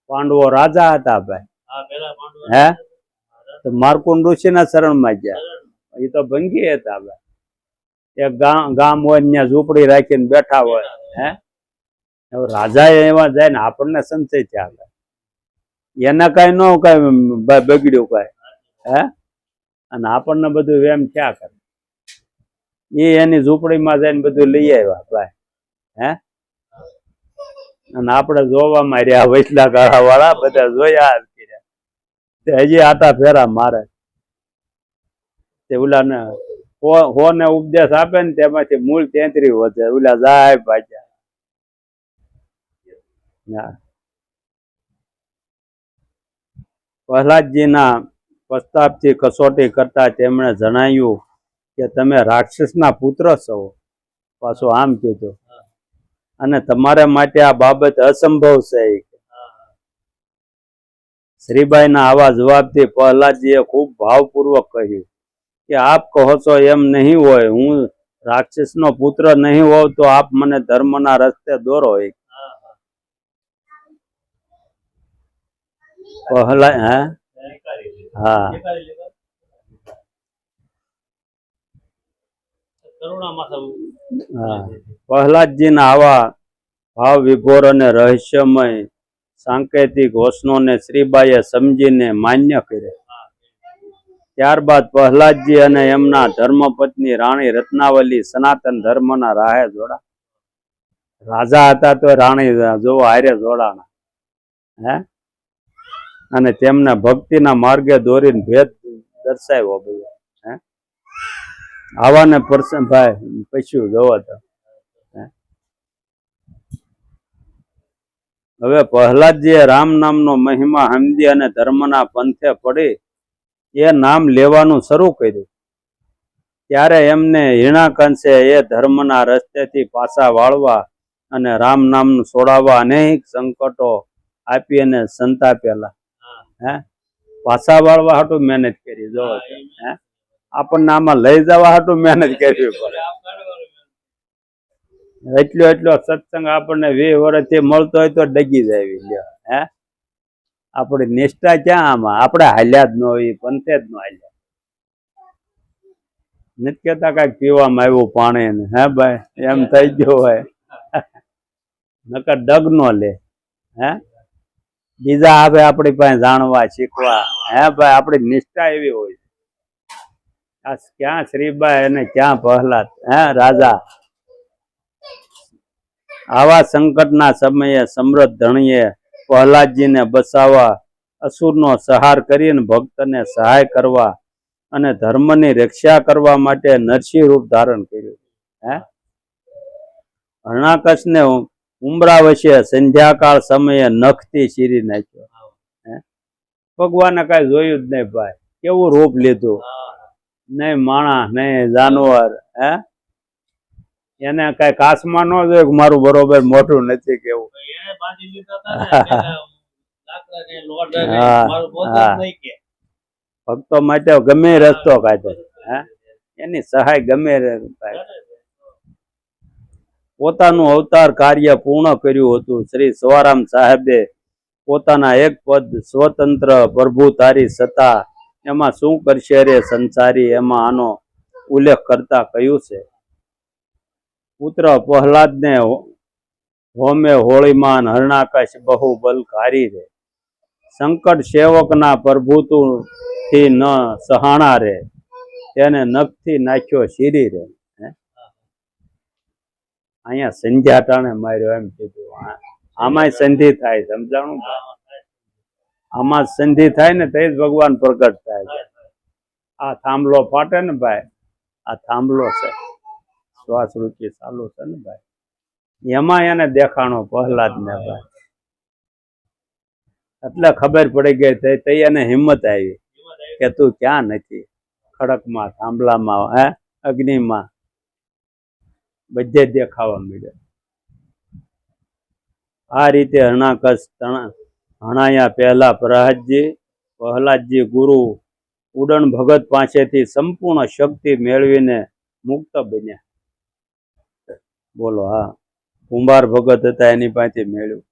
પાંડવો રાજા હતા ભાઈ. હે તો માર્કુંડ ઋષિના શરણમાં ગયા, એ તો ભંગી હતા ભાઈ. એક ગામ હોય ત્યાં ઝૂંપડી રાખીને બેઠા હોય. હે રાજા એવા જાય ને આપણને સંશય થયા, એને કઈ ન કઈ બગડ્યું કઈ. હે અને આપણને બધું એમ થયા કરે. એ એની ઝૂંપડીમાં જઈને બધું લઈ આવ્યા ભાઈ. હે અને આપણે જોવામાં રહ્યા, વૈસલા ગાળા વાળા બધા જોયા તે હજી આટા ફેરા મારે. તે ઓલાને હો ને ઉપદેશ આપે ને તેમાંથી મૂળ 33 વધે. ઓલા જાય ભાગ્યા. પ્રહલાદજીના પ્રસ્તાવથી કસોટી કરતા તેમણે જણાવ્યું કે તમે રાક્ષસના પુત્ર છો. પાછું આમ કીધું, અને તમારા માટે આ બાબત અસંભવ છે. શ્રીબાઈના આવા જવાબથી પ્રહલાદજીએ ખૂબ ભાવપૂર્વક કહ્યું કે આપ કહો છો એમ નહીં હોય. હું રાક્ષસનો પુત્ર નહીં હોઉં તો આપ મને ધર્મના રસ્તે દોરો. પ્રહલાદજીના આવા ભાવ વિભોર અને રહસ્યમય સાંકેતિક વચનોને શ્રીબાઈએ સમજીને માન્ય કર્યા. ત્યારબાદ પ્રહલાદજી અને એમના ધર્મપત્ની રાણી રત્નાવલી સનાતન ધર્મના રાહે જોડા. રાજા હતા તો રાણી જોવો હારે જોડાણા. હે અને તેમને ભક્તિના માર્ગે દોરીને ભેદ દર્શાવ્યો બધો. હે આવાને પરસન ભાઈ પછ્યું જોવો તો. હવે પ્રહલાદજીએ રામ નામનો મહિમા સમજી અને ધર્મના પંથે પડી એ નામ લેવાનું શરૂ કર્યું. ત્યારે એમને હિણાકંશે એ ધર્મના રસ્તેથી પાછા વાળવા અને રામ નામનું છોડાવવા અનેક સંકટો આપી અને સંતાપેલા. હે પાછા વાળવા હાટું મહેનત કરી. જો હે આપણને આમાં લઈ જવા હાટું મહેનત કરવી પડે. એટલો સત્સંગ આપણને 20 વર્ષથી મળતો હોય તો ડગી જાય. હે આપણી નિષ્ઠા ક્યાં આમાં? આપણે હાલ્યા જ ન હોય, પંથે જ ન હાલ્યા. નથી કેતા કઈક પીવામાં આવ્યું પાણી ને હે ભાઈ એમ થઈ ગયું હોય નકર ડગ નો લે હે બીજા આવે આપણી પાસે જાણવા શીખવા હે ભાઈ આપણી નિષ્ઠા એવી હોય આ ક્યાં શ્રીબાઈ અને ક્યાં પ્રહલાદ હે રાજા આવા સંકટના સમયે સમૃદ્ધ ધણીએ પ્રહલાદજીને બચાવવા અસુરનો સંહાર કરીને ભક્તને સહાય કરવા અને ધર્મની રક્ષા કરવા માટે નરસિંહ રૂપ ધારણ કર્યું હે હરણાકશને ઉમરા વચ્ચે સંધ્યાકાળ સમયે નખથી ચીરી નાખ્યો હે ભગવાને કઈ જોયું જ નહીં ભાઈ કેવું રૂપ લીધું નહીં માણસ નહીં જાનવર હે એને કઈ કાસમાં ન જોયું મારું બરોબર મોટું નથી કેવું ભક્તો માટે ગમે રસ્તો કાઢે હે એની સહાય ગમે પોતાનું અવતાર કાર્ય પૂર્ણ કર્યું હતું શ્રી સવારામ સાહેબે પોતાના એક પદ સ્વતંત્ર પ્રભુતારી સત્તા એમાં શું કરશે રે સંસારી એમાં આનો ઉલ્લેખ કરતા કહ્યું છે પુત્ર પ્રહલાદને હોમે હોળીમાન હરણાકશ બહુ બલકારી રે સંકટ સેવકના પ્રભુતુથી ન સહાણા રે તેને નખથી નાખ્યો શીરી રે અહીંયા સંધ્યા ટાણે માર્યો એમ કીધું આમાં સંધિ થાય સમજાણું આમાં સંધિ થાય ને તે જ ભગવાન પ્રગટ થાય છે આ થાંભલો ફાટે ને ભાઈ આ થાંભલો છે શ્વાસ રૂચિ ચાલુ છે ને ભાઈ એમાં એને દેખાણો પ્રહલાદ ને ભાઈ એટલે ખબર પડી ગઈ તે એને હિંમત આવી કે તું ક્યાં નથી ખડકમાં થાંભલામાં હે અગ્નિમાં બધે દેખાવા મળ્યો આ રીતે હરણાકશ હણાયા પહેલા પ્રહલાદજી ગુરુ ઉડન ભગત પાસેથી સંપૂર્ણ શક્તિ મેળવીને મુક્ત બન્યા બોલો હા કુંભાર ભગત હતા એની પાસેથી મેળવ્યું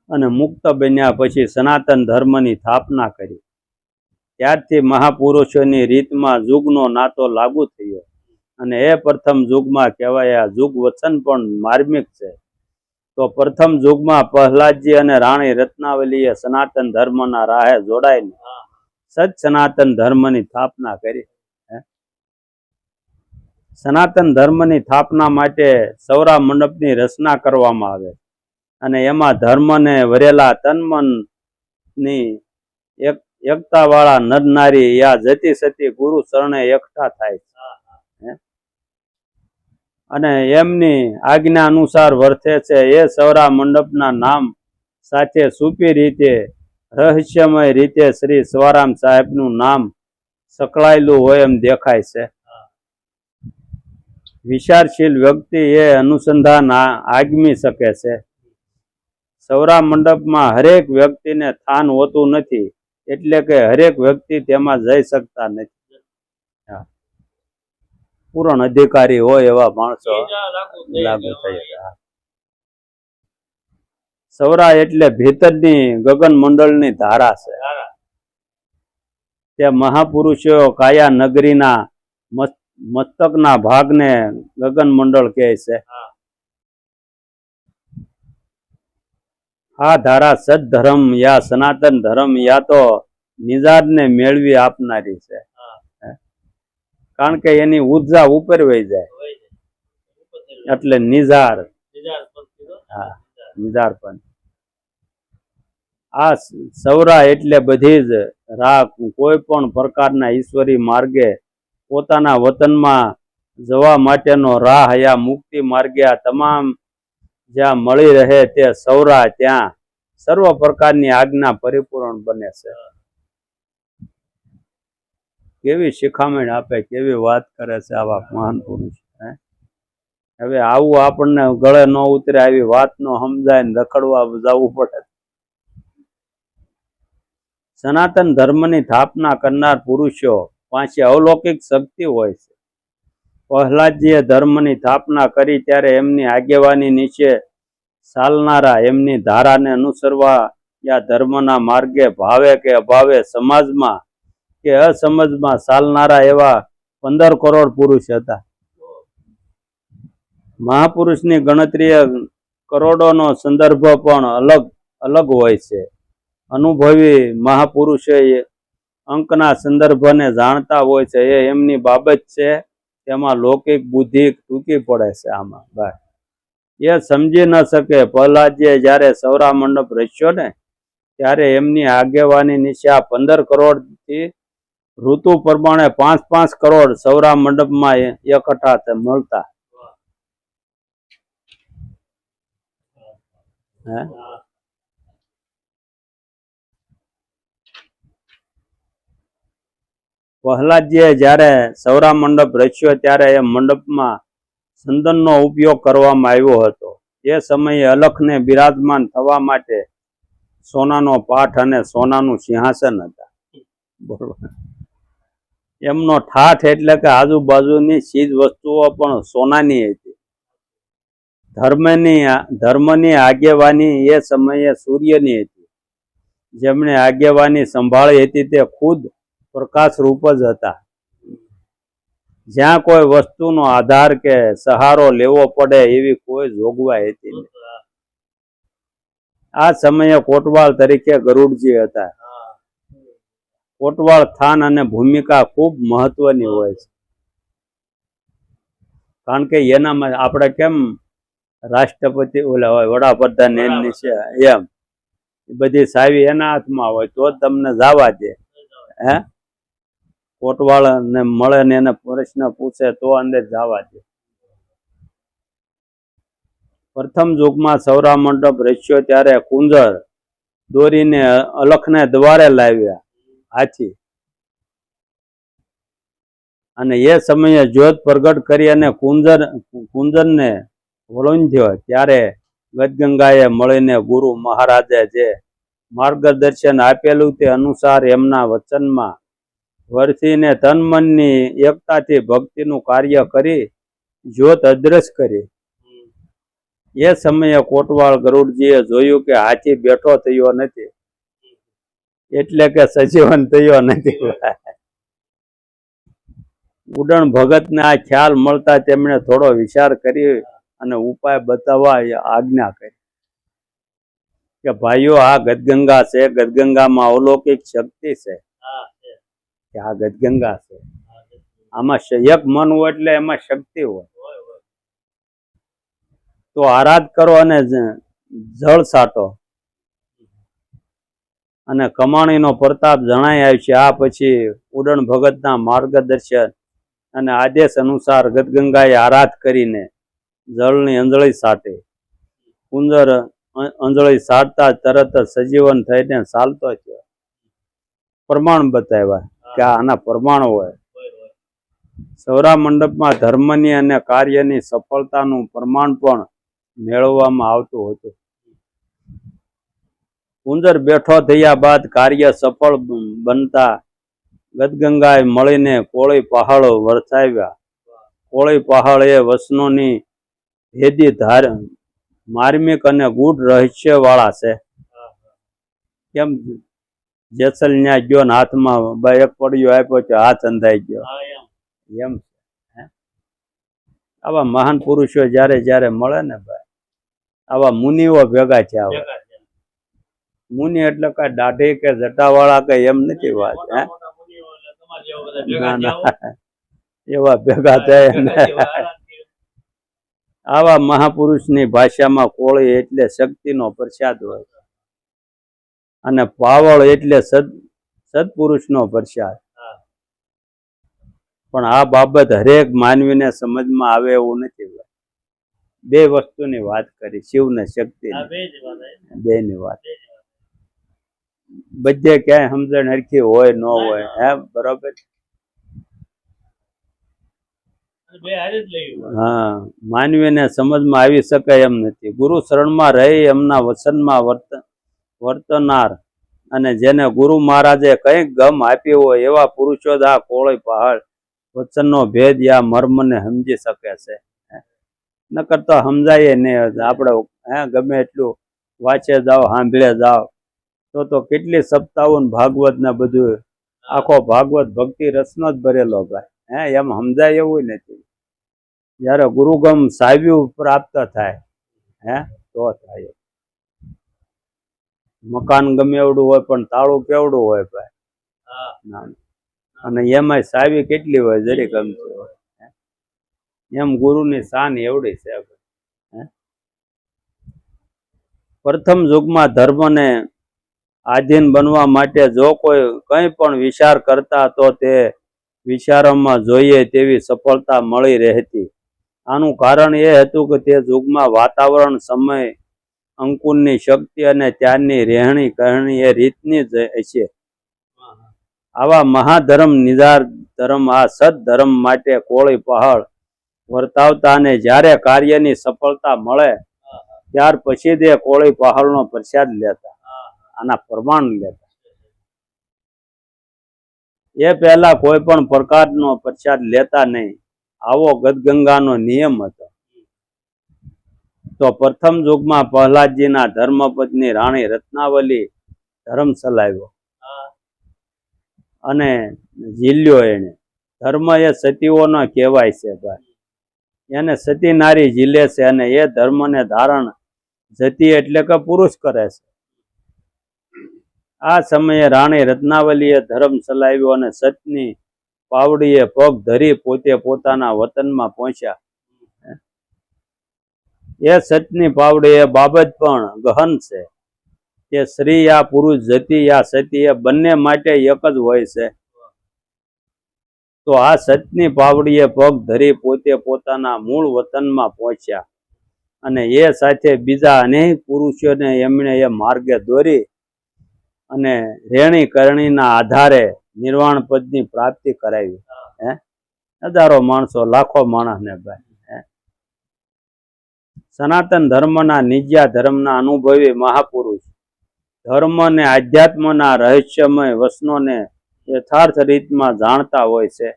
અને મુક્ત બન્યા પછી સનાતન ધર્મની સ્થાપના કરી ત્યારથી મહાપુરુષોની રીતમાં યુગનો નાતો લાગુ થયો અને એ પ્રથમ યુગમાં કહેવાયા યુગ વચન પણ માર્મિક છે તો પ્રથમ યુગમાં પ્રહલાદજી અને રાણી રત્નાવલીએ સનાતન ધર્મના રાહે જોડાઈને સત સનાતન ધર્મની સ્થાપના કરી સનાતન ધર્મની સ્થાપના માટે સૌરા મંડપની રચના કરવામાં આવે અને એમાં ધર્મને વરેલા તનમન ની એકતા વાળા નર નારી યા જતી સતી ગુરુ શરણે એકઠા થાય અને એમની આજ્ઞા અનુસાર વર્તે છે એ સૌરા મંડપના નામ સાથે સુપી રીતે રહસ્યમય રીતે શ્રી સવારામ સાહેબનું નામ સકળાયેલું હોય એમ દેખાય છે વિચારશીલ વ્યક્તિ એ અનુસંધાન આગમી શકે છે સૌરા મંડપમાં હરેક વ્યક્તિને સ્થાન હોતું નથી એટલે કે હરેક વ્યક્તિ તેમાં જઈ શકતા નથી પૂર્ણ અધિકારી હોય એવા માણસો લાગુ થઈ સૌરા એટલે ભીતરની ગગન મંડળની ધારા છે તે મહાપુરુષો કાયા નગરીના મસ્તકના ભાગને ગગન મંડળ કહે છે આ ધારા સદધર્મ યા સનાતન ધર્મ યા તો નિજારને મેળવી આપનારી છે કારણ કે એની ઉર્જા ઉપર વહી જાય એટલે નિજાર હા નિજાર પણ આ સૌરા એટલે બધી જ કોઈ પણ પ્રકારના ઈશ્વરી માર્ગે પોતાના વતનમાં જવા માટેનો રાહ યા મુક્તિ માર્ગે આ તમામ જ્યાં મળી રહે તે સૌરા ત્યાં સર્વ પ્રકારની આજ્ઞા પરિપૂર્ણ બને છે કેવી શિખામણ આપે કેવી વાત કરે છે આવા મહાન પુરુષ હવે આવું આપણને ગળે ન ઉતરે આવી વાત નો સમજાય ને રખડવા જવું પડે સનાતન ધર્મની સ્થાપના કરનાર પુરુષો પાસે અલૌકિક શક્તિ હોય છે પ્રહલાદજીએ ધર્મની સ્થાપના કરી ત્યારે એમની આગેવાની નીચે ચાલનારા એમની ધારાને અનુસરવા યા ધર્મના માર્ગે ભાવે કે અભાવે સમાજમાં કે અસમજમાં ચાલનારા એવા 15 કરોડ પુરુષ હતા. મહાપુરુષની ગણતરીએ કરોડોનો સંદર્ભ પણ અલગ અલગ હોય છે. અનુભવી મહાપુરુષો અંકના સંદર્ભને જાણતા હોય છે, એ એમની બાબત છે. તેમાં લૌકિક બુદ્ધિ ટૂંકી પડે છે. આમાં બસ એ સમજી ન શકે. પ્રહલાદજીએ જ્યારે સૌરા મંડપ રચ્યો ને ત્યારે એમની આગેવાની નીચે 15 કરોડથી ઋતુ પ્રમાણે 5-5 કરોડ સૌરા મંડપમાં એકઠા મળતા. પ્રહલાદજીએ જ્યારે સૌરા મંડપ રચ્યો ત્યારે એ મંડપમાં ચંદનનો ઉપયોગ કરવામાં આવ્યો હતો. એ સમયે અલખને બિરાજમાન થવા માટે સોનાનો પાઠ અને સોનાનું સિંહાસન હતા. બરોબર. એમનો ઠાઠ એટલે કે આજુબાજુની ચીજ વસ્તુઓ પણ સોનાની હતી. ધર્મની આગેવાની એ સમયે સૂર્યની હતી. જેમણે આગેવાની સંભાળી હતી તે ખુદ પ્રકાશ રૂપ જ હતા. જ્યાં કોઈ વસ્તુનો આધાર કે સહારો લેવો પડે એવી કોઈ જોગવાઈ હતી નહીં. આ સમયે કોટવાલ તરીકે ગરુડજી હતા. કોટવાલ સ્થાન અને ભૂમિકા ખૂબ મહત્વની હોય છે. કારણ કે એનામાં આપણે કેમ રાષ્ટ્રપતિ ઓલા હોય, વડાપ્રધાન એમની છે એમ બધી સાવી એના હાથમાં હોય તો જ તમને જવા દે. કોટવાળ ને મળે ને એને પ્રશ્ન પૂછે તો અંદર જવા દે. પ્રથમ યુગમાં સૌરા મંડપ રચ્યો ત્યારે કુંજર દોરીને અલખને દ્વારે લાવ્યા હાથી, અને એ સમયે જ્યોત પ્રગટ કરી અને કુંજરને વળોંધ્યો. ત્યારે ગદગંગાએ મળીને ગુરુ મહારાજે જે માર્ગદર્શન આપેલું તે અનુસાર એમના વચનમાં વર્તીને તન મનની એકતાથી ભક્તિનું કાર્ય કરી જ્યોત અદ્રશ્ય કરી. એ સમયે કોટવાળ ગરુડજીએ જોયું કે હાથી બેઠો થયો નથી, એટલે કે સજીવન થયો નથી. ઉડણ ભગતને આ ખ્યાલ મળતા તેમણે થોડો વિચાર કરી અને ઉપાય બતાવવા આજ્ઞા કરી કે ભાઈઓ, આ ગદગંગા છે. ગદગંગામાં અલૌકિક શક્તિ છે. કે આ ગદગંગા છે, આમાં એક મન હોય એટલે એમાં શક્તિ હોય. તો આરાધ કરો અને જળ સાટો. અને કમાણીનો પ્રતાપ જણાય આવ્યો છે. આ પછી ઉડણ ભગતના માર્ગદર્શન અને આદેશ અનુસાર ગદગંગાએ આરાધ કરીને જળની અંજળી સાટી. કુંજર અંજળી સાટતા તરત જ સજીવન થઈને ચાલતો થયો. પ્રમાણ બતાવ્યા કે આના પ્રમાણ હોય. સૌરા મંડપમાં ધર્મની અને કાર્યની સફળતાનું પ્રમાણ પણ મેળવવામાં આવતું હતું. કુંજર બેઠો થયા બાદ કાર્ય સફળ બનતા ગદગંગાએ મળીને કોળી પહાડ વરસાવ્યા. કોળી પહાડ એ વસનોની ભેદી ધાર માર્મિક અને ગૂઢ રહસ્ય વાળા છે. કેમ જેસલ ન્યા ગયો ને હાથમાં એક પડ્યો આપ્યો તો હાથ અંધાઈ ગયો એમ. આવા મહાન પુરુષો જ્યારે જ્યારે મળે ને ભાઈ, આવા મુનિઓ ભેગા છે. આવા મુનિ એટલે કઈ દાઢી કે જટાવાળા કઈ એમ નથી વાત. ના ના, એવા ભેગા થાય. આવા મહાપુરુષની ભાષામાં કોળી એટલે શક્તિનો પ્રસાદ હોય અને પાવળ એટલે સદપુરુષનો પ્રસાદ. પણ આ બાબત હરેક માનવીને સમજમાં આવે એવું નથી. બે વસ્તુની વાત કરી, શિવ ને શક્તિ, બે ની વાત. બધે ક્યાંય સમજણ હરખી હોય ન હોય. બરોબર. હા, માનવીને સમજમાં આવી શકે એમ નથી. ગુરુ શરણમાં રહી એમના વચનમાં વર્તનાર અને જેને ગુરુ મહારાજે કંઈક ગમ આપ્યો હોય એવા પુરુષો જ આ કોળી પહાડ વચનનો ભેદ યા મર્મને સમજી શકે છે. નકર તો સમજાય નહીં. આપણે ગમે એટલું વાંચે જાઓ, સાંભળે જાઓ તો કેટલી સપ્તાહો ભાગવત ને બધું આખો ભાગવત ભક્તિ રસનો જ ભરેલો ભાઈ. એમ સમજાય એવું નથી. જયારે ગુરુગમ સાવ્યું પ્રાપ્ત થાય તો થાય. મકાન ગમે એવડું હોય પણ તાળું કેવડું હોય ભાઈ. અને એમાં સાવી કેટલી હોય જરી ગમતી હોય. એમ ગુરુની શાન એવડી છે. પ્રથમ યુગમાં ધર્મને આધીન બનવા માટે જો કોઈ કંઈ પણ વિચાર કરતા તો તે વિચારોમાં જોઈએ તેવી સફળતા મળી રહેતી. આનું કારણ એ હતું કે તે યુગમાં વાતાવરણ, સમય, અંકુરની શક્તિ અને ત્યારની રહેણી કહેણી એ રીતની જ હશે. આવા મહાધર્મ, નિધાર ધર્મ, આ સદધર્મ માટે કોળી પહાડ વર્તાવતા અને જ્યારે કાર્યની સફળતા મળે ત્યાર પછી તે કોળી પહાડનો પ્રસાદ લેતા, આના પ્રમાણ લેતા. એ પહેલા કોઈ પણ પ્રકારનો પ્રસાદ લેતા નહીં. આવો ગદગંગાનો નિયમ હતો. તો પ્રથમ યુગમાં પ્રહલાદજીના ધર્મપત્ની રાણી રત્નાવલી ધર્મ ચલાવ્યો અને જીલ્યો. એને ધર્મ એ સતીઓનો કહેવાય છે ભાઈ. એને સતી નારી જીલે છે અને એ ધર્મને ધારણ જતી એટલે કે પુરુષ કરે છે. આ સમયે રાણી રત્નાવલીએ ધર્મ ચલાવ્યો અને સતની પાવડીએ પગ ધરી પોતે પોતાના વતનમાં પહોંચ્યા. એ સતની પાવડી એ બાબત પણ ગહન છે કે સ્ત્રી યા પુરુષ, જતી યા સતી એ બંને માટે એક જ હોય છે. તો આ સતની પાવડીએ પગ ધરી પોતે પોતાના મૂળ વતનમાં પહોંચ્યા અને એ સાથે બીજા અનેક પુરુષોને એમણે એ માર્ગે દોરી અને રેણી કરણીના આધારે નિર્વાણ પદની પ્રાપ્તિ કરાવી. હજારો માણસો, લાખો માણસને ભાઈ. સનાતન ધર્મના, નિજ્યા ધર્મના અનુભવી મહાપુરુષ ધર્મ અને આધ્યાત્મના રહસ્યમય વચનોને યથાર્થ રીતમાં જાણતા હોય છે.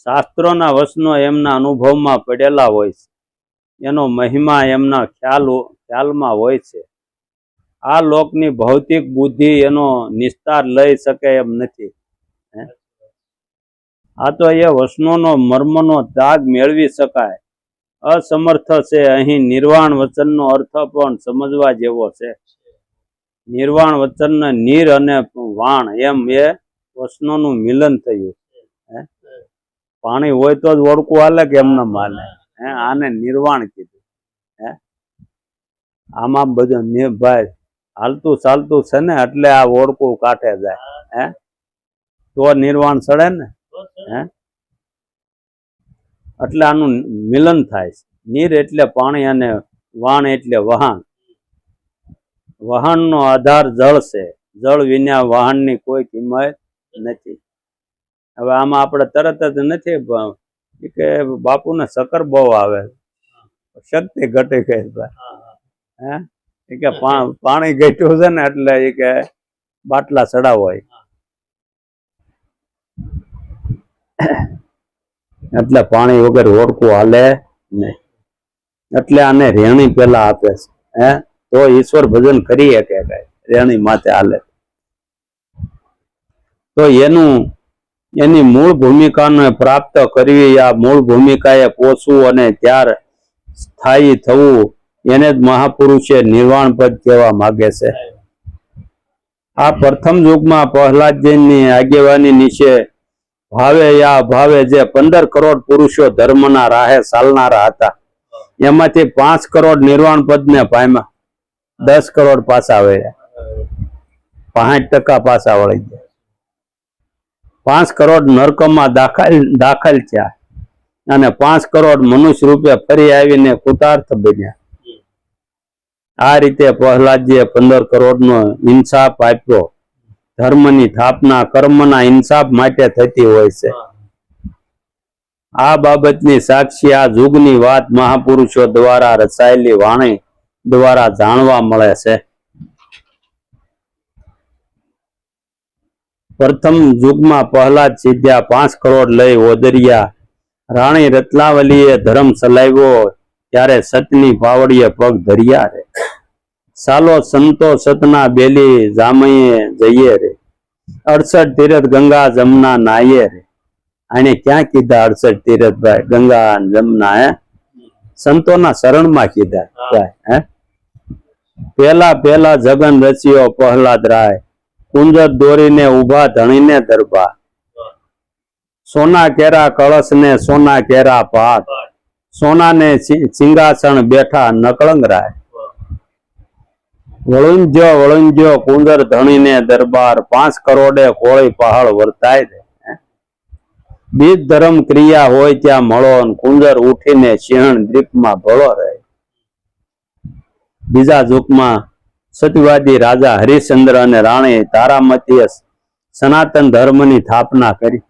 શાસ્ત્રોના વચનો એમના અનુભવમાં પડેલા હોય છે. એનો મહિમા એમના ખ્યાલમાં હોય છે. આ લોકની ભૌતિક બુદ્ધિ એનો નિસ્તાર લઈ શકે એમ નથી. આ તો એ વચનોનો મર્મનો ત્યાગ મેળવી શકાય અસમર્થ છે. અહીં નિર્વાણ વચનનો અર્થ પણ સમજવા જેવો છે. નિર્વાણ વચનને નીર અને વાણ એમ એ વચનોનું મિલન થયું. પાણી હોય તો જ ઓળખું હાલે કે એમના માલે. આને નિર્વાણ કીધું. આમાં બધું ભાઈ હાલતું ચાલતું છે ને એટલે આ ઓળખું કાંઠે જાય. તો નિર્વાણ ચડે ને. એટલે આનું મિલન થાય છે. નીર એટલે પાણી અને વાણ એટલે વહાણ. વહાણનો આધાર જળ છે. જળ વિના વહાણની કોઈ કિંમત નથી. હવે આમાં આપણે તરત જ નથી કે બાપુને સકર બહુ આવે, શક્તિ ઘટી ગઈ ભાઈ. કે પાણી ઘટ્યું છે ને એટલે એ કે બાટલા ચડાવો. એટલે પાણી વગર ઓળખું હાલે નહીં. એટલે આને રેણી પેલા આપે છે. તો ઈશ્વર ભજન કરી શકે. રેણી માથે હાલે તો એની મૂળ ભૂમિકાને પ્રાપ્ત કરવી, આ મૂળ ભૂમિકાએ પહોંચવું અને ત્યાર સ્થાયી થવું એને જ મહાપુરુષે નિર્વાણ પદ કહેવા માગે છે. આ પ્રથમ યુગમાં પ્રહલાદજીની આગેવાની નીચે ભાવે યા અભાવે જે 15 કરોડ પુરુષો ધર્મના રાહે ચાલનારા હતા એમાંથી 5 કરોડ નિર્વાણ પદને પામ્યા. 10 કરોડ પાછા વળ્યા. 5% પાછા વળી ગયા. 5 કરોડ નરકમાં દાખલ થયા અને 5 કરોડ મનુષ્ય રૂપે ફરી આવીને કૃતાર્થ બન્યા. આ રીતે પ્રહલાદજીએ 15 કરોડનો ઇન્સાફ આપ્યો. ધર્મની સ્થાપના કર્મના ઇન્સાફ માટે થતી હોય છે. આ બાબતની સાક્ષી આ યુગની વાત મહાપુરુષો દ્વારા રચાયેલી વાણી દ્વારા જાણવા મળે છે. પ્રથમ યુગમાં પ્રહલાદ સીધ્યા 5 કરોડ લઈ ઓદરિયા. રાણી રત્નાવલીએ ધર્મ ચલાવ્યો ત્યારે સતની પાવડીએ પગ ધર્યા રે. ચાલો સંતો સતના બેલી જામઈએ જઈએ રે. 68 તીરથ ગંગા જમના નાયે રે. આને ક્યાં કીધા 68 તીરથ ભાઈ ગંગા અને જમના? હે, સંતોના શરણમાં કીધા ભાઈ. હે, પેલા પેલા જગન રચ્યો પ્રહલાદ રાય, કુંજર દોરીને ઉભા ધણીને દરબા, સોના કેરા કળશ ને સોના કેરા પાટ, સોના ને સિંહાસન બેઠા નકળંગ રાય, વળુંજ્યો કુંદર ધણીને દરબાર, 5 કરોડે કોળી પહાડ વર્તાય દે. બીજ ધર્મ ક્રિયા હોય ત્યાં મળો, કુંદર ઉઠીને સિંહણ દ્વીપમાં ભળો રહે. બીજા યુગમાં સત્યવાદી રાજા હરિશ્ચંદ્ર અને રાણી તારામતીએ સનાતન ધર્મની સ્થાપના કરી.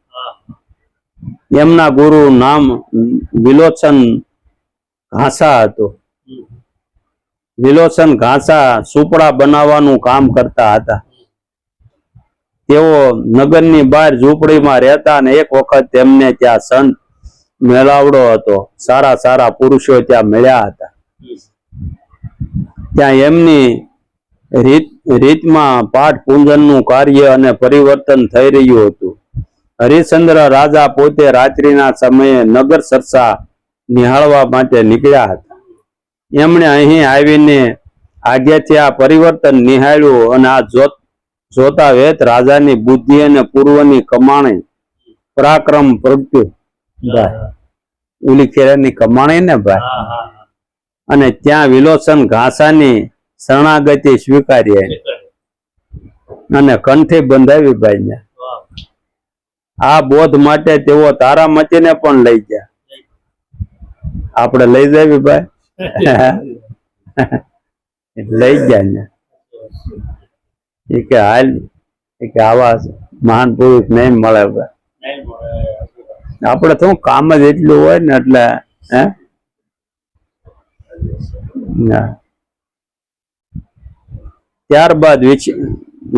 એમના ગુરુ નામ વિલોચન ઘાસા હતું. વિલોચન ઘાસા સુપડા બનાવવાનું કામ કરતા હતા. તેઓ નગરની બહાર ઝૂંપડીમાં રહેતા અને એક વખત તેમને ત્યાં સંત મેળાવડો હતો. સારા સારા પુરુષો ત્યાં મળ્યા હતા. ત્યાં એમની રીતમાં પાઠ પૂજનનું કાર્ય અને પરિવર્તન થઈ રહ્યું હતું. હરિશ્ચંદ્ર રાજા પોતે રાત્રિના સમયે નગર ચર્ચા નિહાળવા માટે નીકળ્યા હતા. એમણે અહીં આવીને આગેથી આ પરિવર્તન નિહાળ્યું અને આ જોતા વેત રાજાની બુદ્ધિ અને પૂર્વની કમાણી પરાક્રમ પ્રગટ્યું. ભાઈ ઓલી ખેરાની કમાણી ને ભાઈ. અને ત્યાં વિલોચન ઘાસાની શરણાગતિ સ્વીકારી અને કંઠે બંધાવી ભાઈ ને. આ બોધ માટે તેઓ તારામતીને પણ લઈ ગયા. આપણે લઈ જાવી ભાઈ. લઈ ગયા ને કે હાલ કે આવા મહાન પુરુષ નહીં મળે ભાઈ. આપણે તો કામ જ એટલું હોય ને એટલે હે. ત્યારબાદ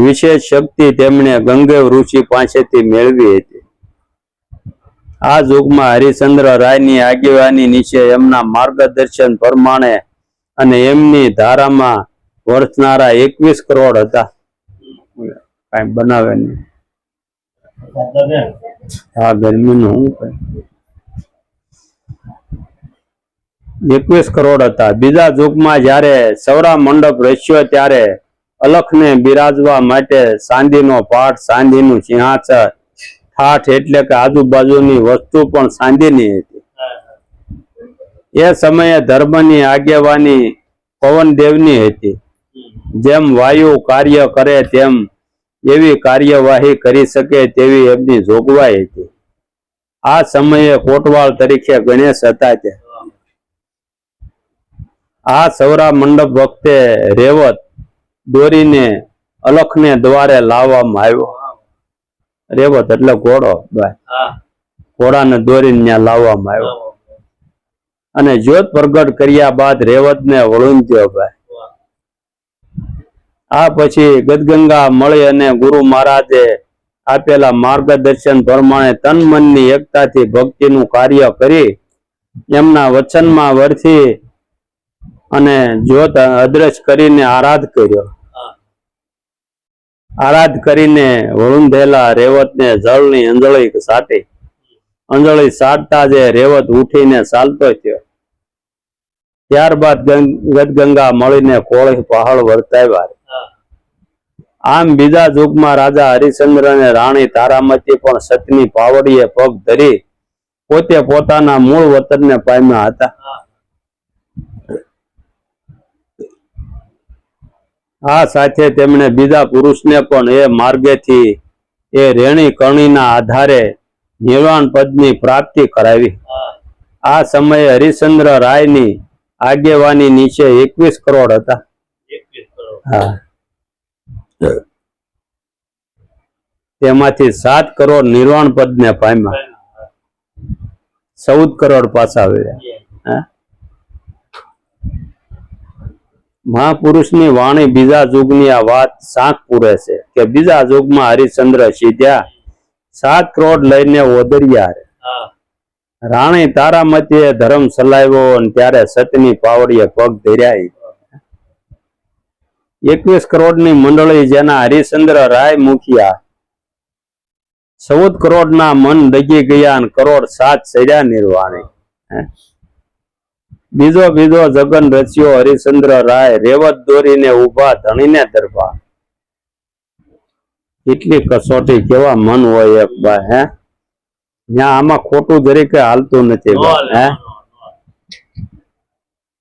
વિશેષ શક્તિ તેમણે ગંગેવ ઋષિ પાસેથી મેળવી હતી. આ યુગમાં હરિશ્ચંદ્ર રાયની આગેવાની નીચે એમના માર્ગદર્શન પ્રમાણે અને એમની ધારામાં વર્તનારા 21 કરોડ હતા. કઈ બનાવે નહીં. હા, ગરમીનું 21 કરોડ હતા. બીજા યુગમાં જયારે સૌરા મંડપ રચ્યો ત્યારે અલખને બિરાજવા માટે ચાંદીનો પાટ, ચાંદીનું સિંહાસન, ઠાઠ એટલે કે આજુબાજુની વસ્તુ પણ ચાંદીની હતી. એ સમયે ધર્મની આગેવાની પવનદેવની હતી. જેમ વાયુ કાર્ય કરે તેમ એવી કાર્યવાહી કરી શકે તેવી એમની જોગવાઈ હતી. આ સમયે કોટવાળ તરીકે ગણેશ હતા. આ સૌરા મંડપ વખતે રેવત દોરીને અલખને દ્વારે લાવવામાં આવ્યો. રેવત એટલે ઘોડો. ઘોડાને દોરીને ત્યાં લાવવામાં આવ્યો અને જ્યોત પ્રગટ કર્યા બાદ રેવતને વળુંજ્યો ભાઈ. આ પછી ગદગંગા મળી અને ગુરુ મહારાજે આપેલા માર્ગદર્શન પ્રમાણે તન મનની એકતાથી ભક્તિનું કાર્ય કરી એમના વચનમાં વર્થી અને જ્યોત અદ્રશ્ય કરીને આરાધ કર્યો. આરાધ કરીને વળુંધેલા રેવતને જળની અંજળી સાટી. અંજળી સાટતા જે રેવત ઉઠીને ચાલતો થયો. ત્યારબાદ ગદગંગા મળીને કોળી પહાડ વર્તાવ્યા. આમ બીજા યુગમાં રાજા હરિશ્ચંદ્ર અને રાણી તારામતી પણ સતની પાવડીએ પગ ધરી પોતે પોતાના મૂળ વતનને પામ્યા હતા. આ સાથે તેમણે બીજા પુરુષને પણ એ માર્ગેથી એ રેણી કરણીના આધારે નિર્વાણ પદની પ્રાપ્તિ કરાવી. આ સમયે હરિશ્ચંદ્ર રાયની આગેવાની નીચે 21 કરોડ હતા. હા, તેમાંથી 7 કરોડ નિર્વાણ પદને પામ્યા. 14 કરોડ પાછા આવ્યા. મહાપુરુષની વાણી બીજા યુગની આ વાત સાંખ પૂરે છે કે બીજા યુગમાં હરિશ્ચંદ્ર સીધ્યા 7 કરોડ લઈને ઓદર્યા. રાણી તારામતીએ ધર્મ ચલાવ્યો અને ત્યારે સતની પાવડીએ પગ ધર્યા. 21 કરોડની મંડળી જેના હરિશ્ચંદ્ર રાય મુખિયા 14 કરોડના મન ડગી ગયા અને કરોડ 7 સડ્યા નિર્વાણે. બીજો જગન રચ્યો હરિશ્ચંદ્ર રાય, રેવત દોરીને ઉભા ધણીને દરબાર. કેટલી કસોટી, કેવા મન હોય એક બા. ત્યાં આમાં ખોટું જરીકે હાલતું નથી બા.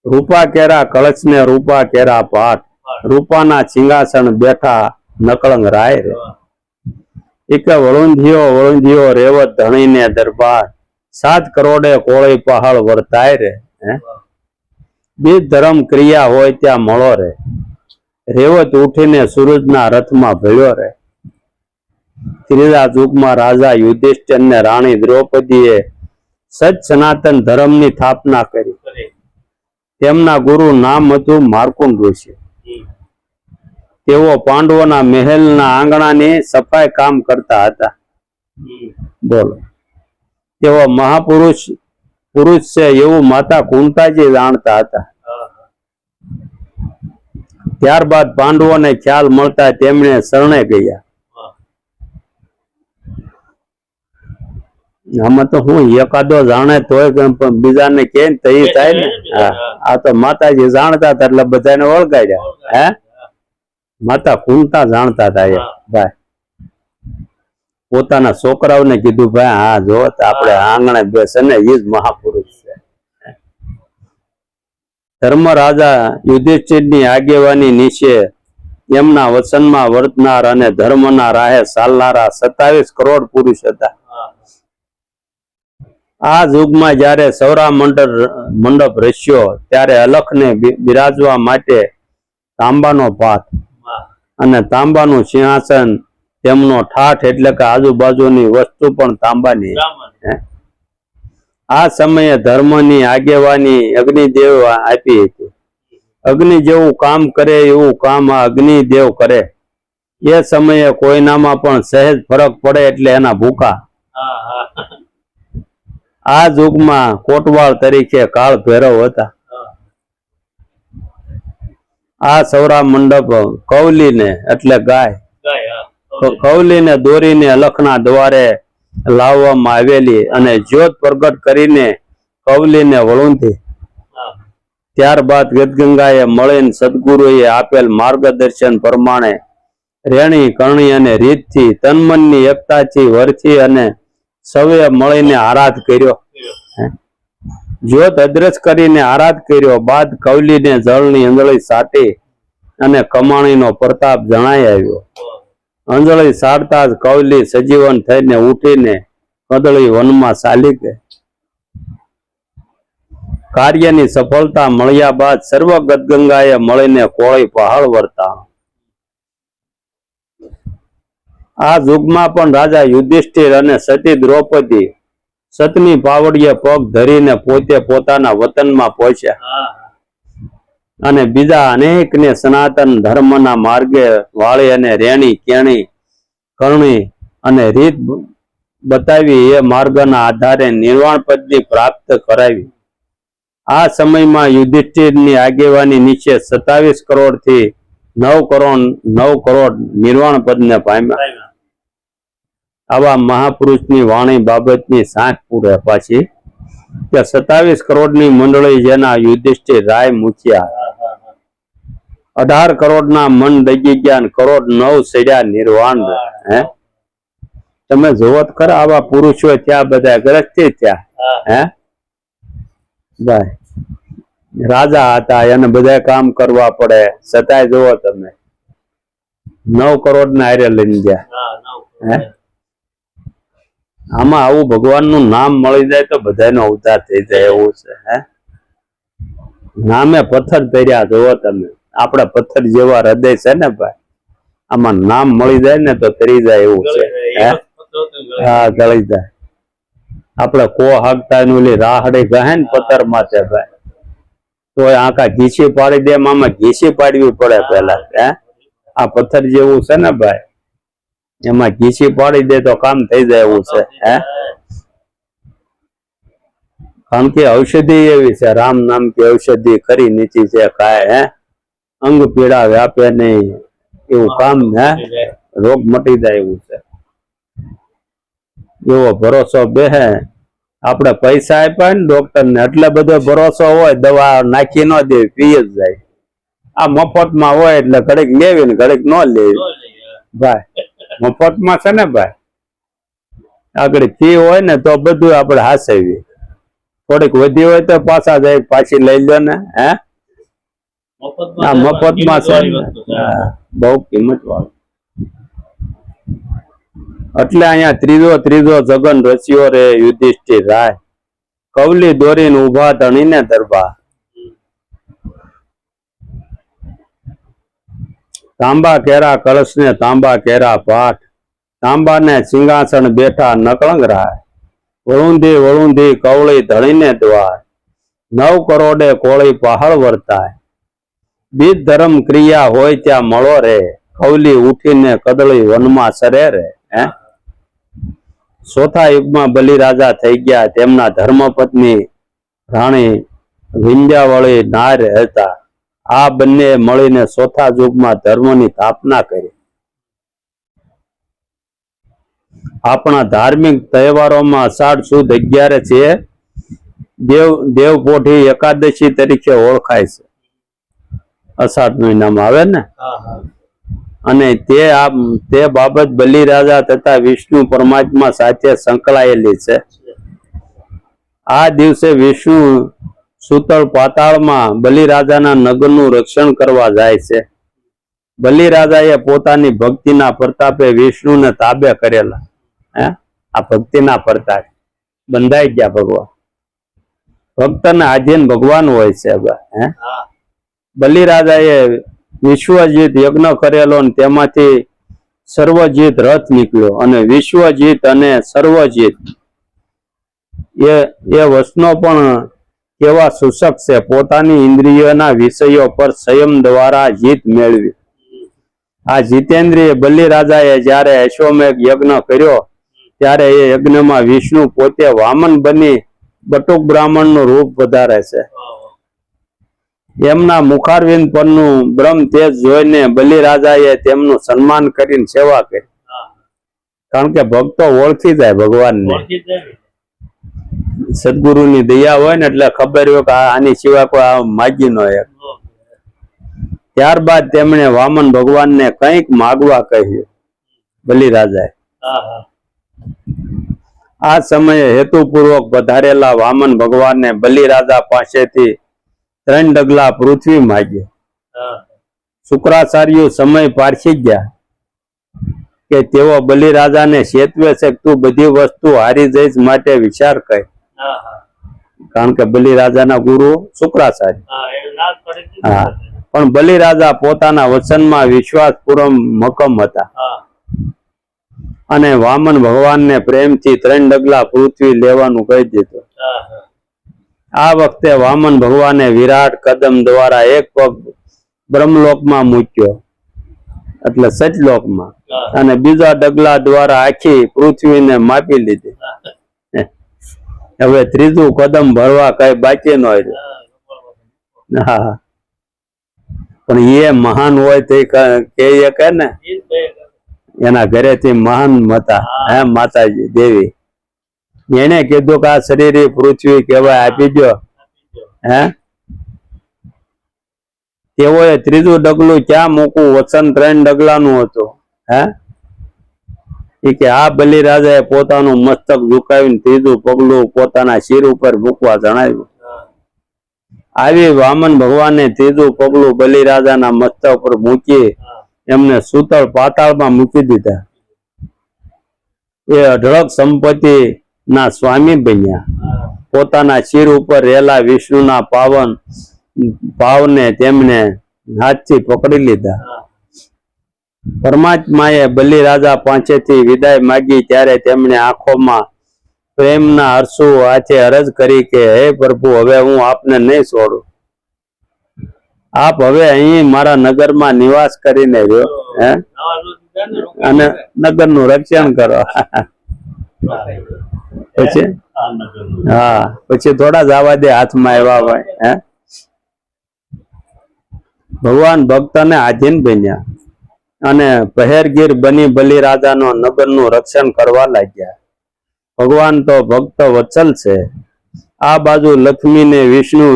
રૂપા કેરા કળશ ને રૂપા કેરા પાઠ, રૂપાના સિંહાસન બેઠા નકળંગ રાય રે. એક વળુંધિયો રેવત ધણીને દરબાર, 7 કરોડે કોળી પહાડ વર્તાય રે. બીજ ધર્મ ક્રિયા હોય ત્યાં મળો રે, રેવત ઉઠીને સૂરજના રથમાં ભળ્યો રે. ત્રીજા યુગમાં રાજા યુધિષ્ઠિર ને રાણી દ્રૌપદીએ સચ સનાતન ધર્મની સ્થાપના કરી. તેમના ગુરુ નામ હતું માર્કુંડ ઋષિ. તેઓ પાંડવોના મહેલના આંગણાની સફાઈ કામ કરતા હતા. બોલો, તેઓ મહાપુરુષ છે એવું માતા કુંતાજી જાણતા હતા. ત્યારબાદ પાંડવોને ખ્યાલ મળતા તેમણે શરણે ગયા. આમાં તો હું એકાદો જાણે તોય બીજાને કે તઈ થાય ને. આ તો માતાજી જાણતા હતા એટલે બધાને ઓળખાડ્યા. માતા કુંતા જાણતા હતા ભાઈ. પોતાના છોકરાઓને કીધું ભાઈ હા જો આપણે આંગણે બેસે ને એ જ મહાપુરુષ છે. ધર્મરાજા યુધિષ્ઠિરની આગેવાની નીચે એમના વચનમાં વર્તનાર અને ધર્મના રાહે ચાલનારા 27 કરોડ પુરુષ હતા. આ યુગમાં જયારે સૌરા મંડપ રચ્યો ત્યારે અલખને બિરાજવા માટે તાંબાનો પાથ અને તાંબાનું સિંહાસન, તેમનો ઠાઠ એટલે કે આજુબાજુની વસ્તુ પણ તાંબાની. આ સમયે ધર્મની આગેવાની અગ્નિદેવ આપી હતી. અગ્નિ જેવું કામ કરે એવું કામ આ અગ્નિદેવ કરે. એ સમયે કોઈનામાં પણ સહેજ ફરક પડે એટલે એના ભૂકા. આ યુગમાં કોટવાળ તરીકે કાળ ભૈરવ હતા. આ સૌરા મંડપ કૌલીને એટલે ગાય, કૌલીને દોરીને અલખના દ્વારે લાવવામાં આવેલી અને જ્યોત પ્રગટ કરીને કૌલીને વળુંથી. ત્યારબાદ ગદગંગાએ મળીને સદગુરુએ આપેલ માર્ગદર્શન પ્રમાણે રેણી કરણી અને રીતથી તનમનની એકતાથી વરથી અને સૌએ મળીને આરાધ કર્યો. જ્યોત અદ્રશ કરીને આરાધ કર્યો બાદ કૌલીને જળની અંજળી સાટી અને કમાણીનો પ્રતાપ જણાઈ આવ્યો. અંજળી સાડતા જ કૌલી સજીવન થઈને ઉઠીને કદળી વનમાં ચાલી ગઈ. કાર્યની સફળતા મળ્યા બાદ સર્વ ગદગંગાએ મળીને કોળી પહાડ વર્તા. આ યુગમાં પણ રાજા યુધિષ્ઠિર અને સતી દ્રૌપદી સતની પાવડીએ પગ ધરીને પોતે પોતાના વતનમાં પહોંચ્યા અને બીજા અનેકને સનાતન ધર્મના માર્ગે વાળી અને રેણી કેણી કરણી અને રીત બતાવી એ માર્ગના આધારે નિર્વાણ પદની પ્રાપ્ત કરાવી. આ સમયમાં યુધિષ્ઠિરની આગેવાની નીચે 27 કરોડ થી 9 કરોડ નિર્વાણ પદને પામ્યા. આવા મહાપુરુષની વાણી બાબતની સાંખ પૂરે પાછી કે 27 કરોડની મંડળી જેના યુધિષ્ઠિર રાય મૂક્યા. 18 કરોડના મન ડગી ગયા અને કરોડ 9 સડ્યા નિર્વાણ. તમે જોવો તો ખરા આવા પુરુષો થયા, બધા ગ્રસ્તી થયા. ભાઈ રાજા હતા, એને બધા કામ કરવા પડે, છતાંય જોવો તમે 9 કરોડ ના હારે લઈને ગયા. આમાં આવું ભગવાનનું નામ મળી જાય તો બધાનો અવતાર થઈ જાય એવું છે. નામે પથ્થર ધર્યા જોવો તમે. આપડા પથ્થર જેવા હૃદય છે ને ભાઈ, આમાં નામ મળી જાય ને તો તરી જાય એવું છે. હા, ગળી જાય. આપડે કો હાકતા ઓલી રાહડે ગહે ને પથ્થર માથે ભાઈ, તો આખા ઘીસી પાડી દે. આમાં ઘીસી પાડવી પડે પેલા. આ પથ્થર જેવું છે ને ભાઈ, એમાં ઘીસી પાડી દે તો કામ થઈ જાય એવું છે. કારણ કે ઔષધિ એવી છે, રામ નામ કે ઔષધિ ખરી નીચી છે ખાય. અંગ પીડા વ્યાપે નહીં એવું કામ. રોગ મટી જાય એવું છે. એવો ભરોસો બેહે. આપણે પૈસા આપ્યા ને ડોક્ટર ને એટલે બધો ભરોસો હોય, દવા નાખી ન દેવી, પી જ જાય. આ મફતમાં હોય એટલે ઘડીક લેવી ને ઘડીક ન લેવી ભાઈ. મફતમાં છે ને ભાઈ, આગળ ફી હોય ને તો બધું આપણે હાસવી. થોડીક વધી હોય તો પાછા જાય, પાછી લઈ લો ને. હે આ મફતમાં છે ને, બહુ કિંમત વાળું. એટલે અહીંયા ત્રીજો જગન રચ્યો રે યુધિષ્ઠિર રાય, કવલી દોરીને ઉભા ધણીને દરબા. તાંબા કેરા કળશ ને તાંબા કેરા પાઠ, તાંબા ને સિંહાસન બેઠા નકળંગ રાય. વળુંધી વળુંધી કવળી ધણીને દ્વાર, 9 કરોડે કોળી પહાડ વર્તાય. બીજ ધર્મ ક્રિયા હોય ત્યાં મળો રે, કવલી ઉઠીને કદળી વનમાં સરે રે. હે ચોથા યુગમાં બલિરાજા થઈ ગયા. તેમના ધર્મપત્ની રાણી વિંધ્યાવળી નાર હતા. આ બંને મળીને ચોથા યુગમાં ધર્મની સ્થાપના કરી. આપણા ધાર્મિક તહેવારોમાં અષાઢ સુદ 11 છે દેવપોઢી એકાદશી તરીકે ઓળખાય છે. અષાઢ મહિનામાં આવે ને. અને તે બાબત બલિરાજા તથા વિષ્ણુ પરમાત્મા સાથે સંકળાયેલી છે. આ દિવસે વિષ્ણુ સૂતળ પાતાળમાં બલિરાજાના નગરનું રક્ષણ કરવા જાય છે. બલિરાજાએ પોતાની ભક્તિના પ્રતાપે વિષ્ણુને તાબે કરેલા. આ ભક્તિના પ્રતાપે બંધાઈ ગયા ભગવાન. ભક્તને આધીન ભગવાન હોય છે. બલિરાજાએ વિશ્વજીત યજ્ઞ કરેલો અને તેમાંથી સર્વજીત રથ નીકળ્યો. અને વિશ્વજીત અને સર્વજીત એ વસનો પણ કેવા સૂચક છે. પોતાની ઇન્દ્રિયોના વિષયો પર સંયમ દ્વારા જીત મેળવી. આ જીતેન્દ્રિય બલિરાજાએ જ્યારે અશ્વમેઘ યજ્ઞ કર્યો ત્યારે એ યજ્ઞમાં વિષ્ણુ પોતે વામન બની બટુક બ્રાહ્મણનું રૂપ વધારે છે. એમના મુખારવિંદ પરનું બ્રહ્મ તેજ જોઈને બલિરાજાએ તેમનું સન્માન કરીને સેવા કરી. કારણ કે ભક્તો ઓળખી જાય ભગવાનને. સદગુરુની દયા હોય ને એટલે ખબર હોય કે આની સિવાય કોઈ માગી ન એક. ત્યારબાદ તેમણે વામન ભગવાનને કંઈક માગવા કહ્યું બલિરાજાએ. આ સમયે હેતુપૂર્વક પધારેલા વામન ભગવાનને બલિરાજા પાસેથી 3 ડગલા પૃથ્વી માગી. શુક્રાચાર્ય સમય પારખી ગયા કે તેઓ બલિરાજાને ચેતવે છે કે તું બધી વસ્તુ હારી જઈશ, માટે વિચાર કર. કારણ કે બલિરાજાના ગુરુ શુક્રાચાર્ય. હા, પણ બલિરાજા પોતાના વચનમાં વિશ્વાસપૂર્વક મક્કમ હતા અને વામન ભગવાનને પ્રેમથી 3 ડગલા પૃથ્વી લેવાનું કહી દીધું. આ વખતે વામન ભગવાને વિરાટ કદમ દ્વારા એક પગ બ્રહ્મલોકમાં મૂક્યો, એટલે સચલોકમાં, અને બીજા ડગલા દ્વારા આખી પૃથ્વીને માપી લીધી. હવે ત્રીજું કદમ ભરવા કઈ બાકી ન રહ્યું. હા, પણ એ મહાન હોય તે કે ને એના ઘરેથી મહાન હતા. હે માતાજી દેવી, એને કીધું કે આ શરીર પૃથ્વી કહેવાય, આપી દો. હે તેઓએ ત્રીજું ડગલું ક્યાં મૂકવું? વચન 3 ડગલાનું હતું. હે કે આ બલિરાજાએ પોતાનું મસ્તક ઝુકાવીને ત્રીજું પગલું પોતાના શિર ઉપર મૂકવા જણાવ્યું. આવી વામન ભગવાને ત્રીજું પગલું બલિરાજાના મસ્તક પર મૂકી એમને સૂતળ પાતાળમાં મૂકી દીધા. એ અઢળક સંપત્તિ ના સ્વામી બન્યા. પોતાના શિર ઉપર રહેલા વિષ્ણુના પાવન ભાવને તેમણે હાથથી પકડી લીધા. પરમાત્માએ બલિરાજા પાસેથી વિદાય માગી ત્યારે તેમણે આંખોમાં પ્રેમના આંસુ હાથે અરજ કરી કે હે પ્રભુ, હવે હું આપને નહીં છોડું. આપ હવે અહીં મારા નગરમાં નિવાસ કરીને રહ્યો, હે, અને નગરનું રક્ષણ કરો. પછી હા, પછી થોડા જવા દે હાથમાં એવા હોય. હે ભગવાન ભક્તને આધીન બન્યા અને પહેરગીર બની બલિરાજાનો નગરનું રક્ષણ કરવા લાગ્યા. ભગવાન તો ભક્ત વત્સલ છે. આ બાજુ લક્ષ્મી ને વિષ્ણુ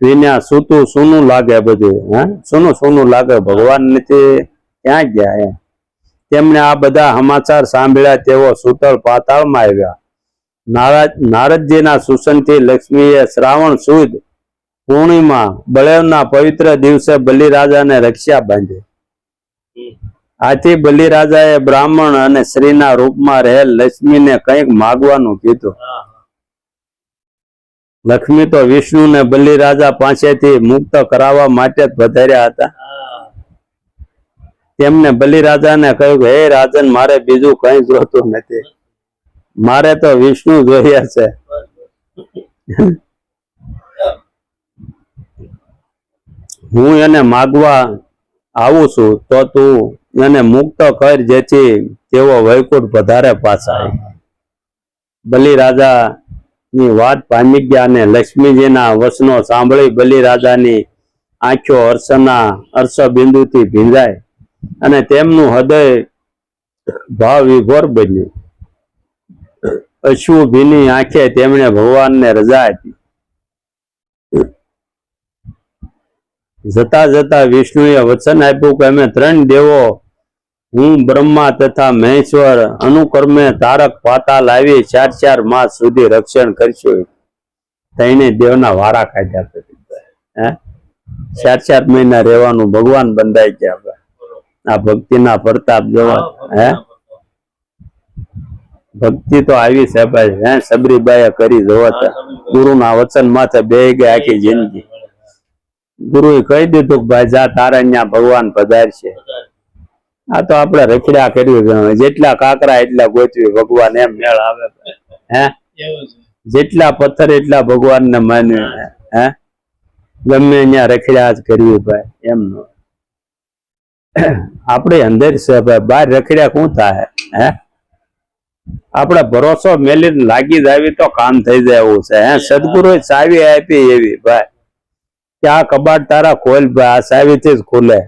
વિના સૂતું સૂનું લાગે, બધું સૂનું સૂનું લાગે, ભગવાન નથી ક્યાં ગયા એમ. તેમણે આ બધા સમાચાર સાંભળ્યા. તેઓ સૂતળ પાતાળમાં આવ્યા. નારદજીના સૂચનથી લક્ષ્મીએ શ્રાવણ સુદ પૂર્ણિમા બળેવના પવિત્ર દિવસે બલિરાજાને રક્ષા બાંધી. આથી બલિરાજાએ બ્રાહ્મણ અને સ્ત્રીના રૂપમાં રહેલ લક્ષ્મીને કંઈક માગવાનું કીધું. લક્ષ્મી તો વિષ્ણુને બલિરાજા પાસેથી મુક્ત કરાવવા માટે જ પધાર્યા હતા. તેમને બલિરાજાને કહ્યું, હે રાજન, મારે બીજું કઈ જોતું નથી, મારે તો વિષ્ણુ જોઈએ છે. હું એને માગવા આવું છું, તો તું એને મુક્ત કર, જેથી તેઓ વૈકુંઠ પધારે પાછા. બલિરાજા ની વાત પામી ગયા અને લક્ષ્મીજીના વચનો સાંભળી બલિરાજાની આંખો હર્ષબિંદુથી ભીંજાય અને તેમનું હૃદય ભાવ વિભોર બન્યું. અશ્રુભીની આંખે તેમણે ભગવાનને રજા આપી. જતા જતા વિષ્ણુએ વચન આપ્યું કે અમે 3 દેવો, હું બ્રહ્મા તથા મહેશ્વર, અનુક્રમે તારક પાતાલ આવી 4 માસ સુધી રક્ષણ કરશું. તઈને દેવના વારા કાઢ્યા. 4 મહિના રહેવાનું ભગવાન બંધાઈ ગયા. આ ભક્તિના પ્રતાપ જોવા. ભક્તિ તો આવી છે ભાઈ. સબરીબાઈએ કરી જોવા. ગુરુના વચન માથે બેહી ગયા આખી જિંદગી. ગુરુએ કહી દીધું કે ભાઈ જા, તારે અહીંયા ભગવાન પધારશે. આ તો આપણે રખડ્યા કર્યું, જેટલા કાકરા એટલા ગોતવી, ભગવાન એમ મેળ આવે. જેટલા પથ્થર એટલા ભગવાન ને માન્યું. ગમે અહીંયા રખડ્યા જ કરવી ભાઈ, એમ નો. આપણે અંદર છે ભાઈ, બહાર રખડ્યા શું થાય? આપણે ભરોસો મેલીને લાગી જાવી તો કામ થઈ જાય એવું છે. સદગુરુએ ચાવી આપી એવી ભાઈ કે આ કબાટ તારા ખોલ ભાઈ, આ ચાવીથી જ ખુલે.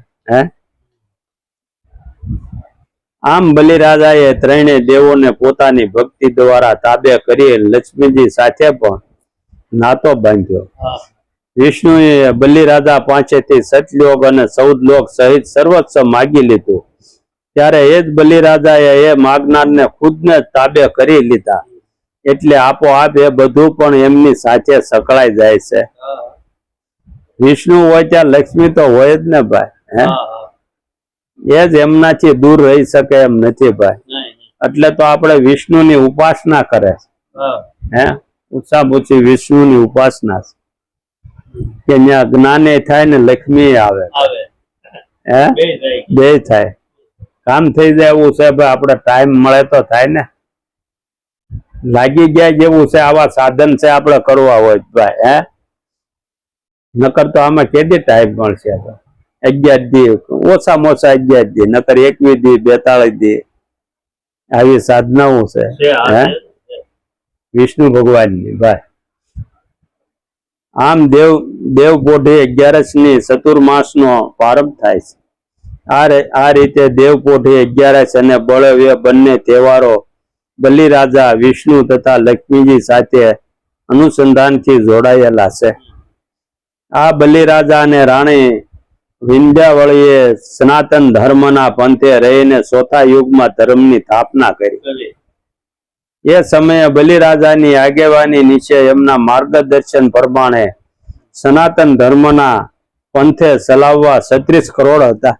આમ બલિરાજાએ 3 દેવોને પોતાની ભક્તિ દ્વારા તાબે કરી લક્ષ્મીજી સાથે પણ નાતો બાંધ્યો. વિષ્ણુએ બલિરાજા પાસેથી સતલોક અને 14 લોક સહિત સર્વસ્વ માગી લીધું. ત્યારે એ જ બલિરાજાએ એ માગનારને ખુદને તાબે કરી લીધા. એટલે આપોઆપ એ બધું પણ એમની સાથે સકળાઈ જાય છે. વિષ્ણુ હોય ત્યાં લક્ષ્મી તો હોય જ ને ભાઈ. એ જ એમનાથી દૂર રહી શકે એમ નથી ભાઈ. એટલે તો આપણે વિષ્ણુની ઉપાસના કરે. ઓછામાં ઓછી વિષ્ણુની ઉપાસના કે ત્યાં જ્ઞાને થાય ને લક્ષ્મી આવે. બે થાય, કામ થઈ જાય એવું છે ભાઈ. આપણે ટાઈમ મળે તો થાય ને. લાગી ગયા જેવું છે, આવા સાધન છે આપણે કરવા હોય ભાઈ. નકર તો આમાં કેદી ટાઈમ મળશે? 11 દી, ઓછામાં ઓછા 11 દી, નકર 21 દી, 42 દી, આવી સાધનાઓ છે વિષ્ણુ ભગવાનની ભાઈ. આમ દેવપોઢી 11 ની ચતુર્માસ નો પ્રારંભ થાય છે. આ રીતે દેવપોઢી 11 અને બળવ્ય બંને તહેવારો બલિરાજા વિષ્ણુ તથા લક્ષ્મીજી સાથે અનુસંધાનથી જોડાયેલા છે. આ બલિરાજા અને રાણી વિંધ્યાવળીએ સનાતન ધર્મના પંથે રહીને 4થા યુગમાં ધર્મની સ્થાપના કરી. એ સમયે બલિરાજાની આગેવાની નીચે એમના માર્ગદર્શન પ્રમાણે સનાતન ધર્મના પંથે ચલાવવા 36 કરોડ હતા.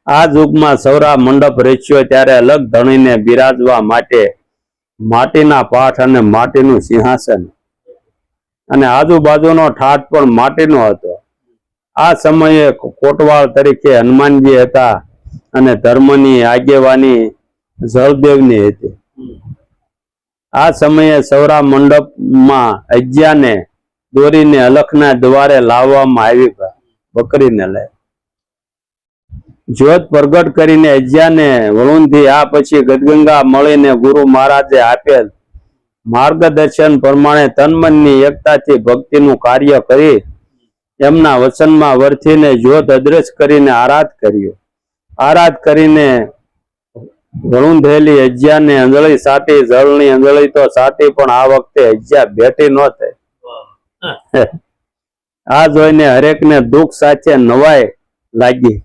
આ યુગમાં સૌરા મંડપ રચ્યો ત્યારે અલગ ધણીને બિરાજવા માટે માટીના પાઠ અને માટીનું સિંહાસન અને આજુબાજુનો ઠાઠ પણ માટીનો હતો. આ સમયે કોટવાળ તરીકે હનુમાનજી હતા અને ધર્મની આગેવાની જળદેવની હતી. આ સમયે સૌરા મંડપમાં અજ્ઞાને દોરીને અલખના દ્વારે લાવવામાં આવી, બકરીને લઈ જ્યોત પ્રગટ કરીને અજ્ઞાને વળુંધી. આ પછી ગદગંગા મળીને ગુરુ મહારાજે આપેલ માર્ગદર્શન પ્રમાણે તનમનની એકતાથી ભક્તિનું કાર્ય કરી એમના વચનમાં વર્થીને જ્યોત અદ્રશ્ય કરીને આરાધ કર્યો. આરાધ કરીને ઘણું થયેલી હજ્યા ને અંજળી સાટી, જળની અંજળી તો સાટી, પણ આ વખતે હજ્યા ભેટી ન થઈ. આ જોઈને હરેકને દુઃખ સાથે નવાઈ લાગી.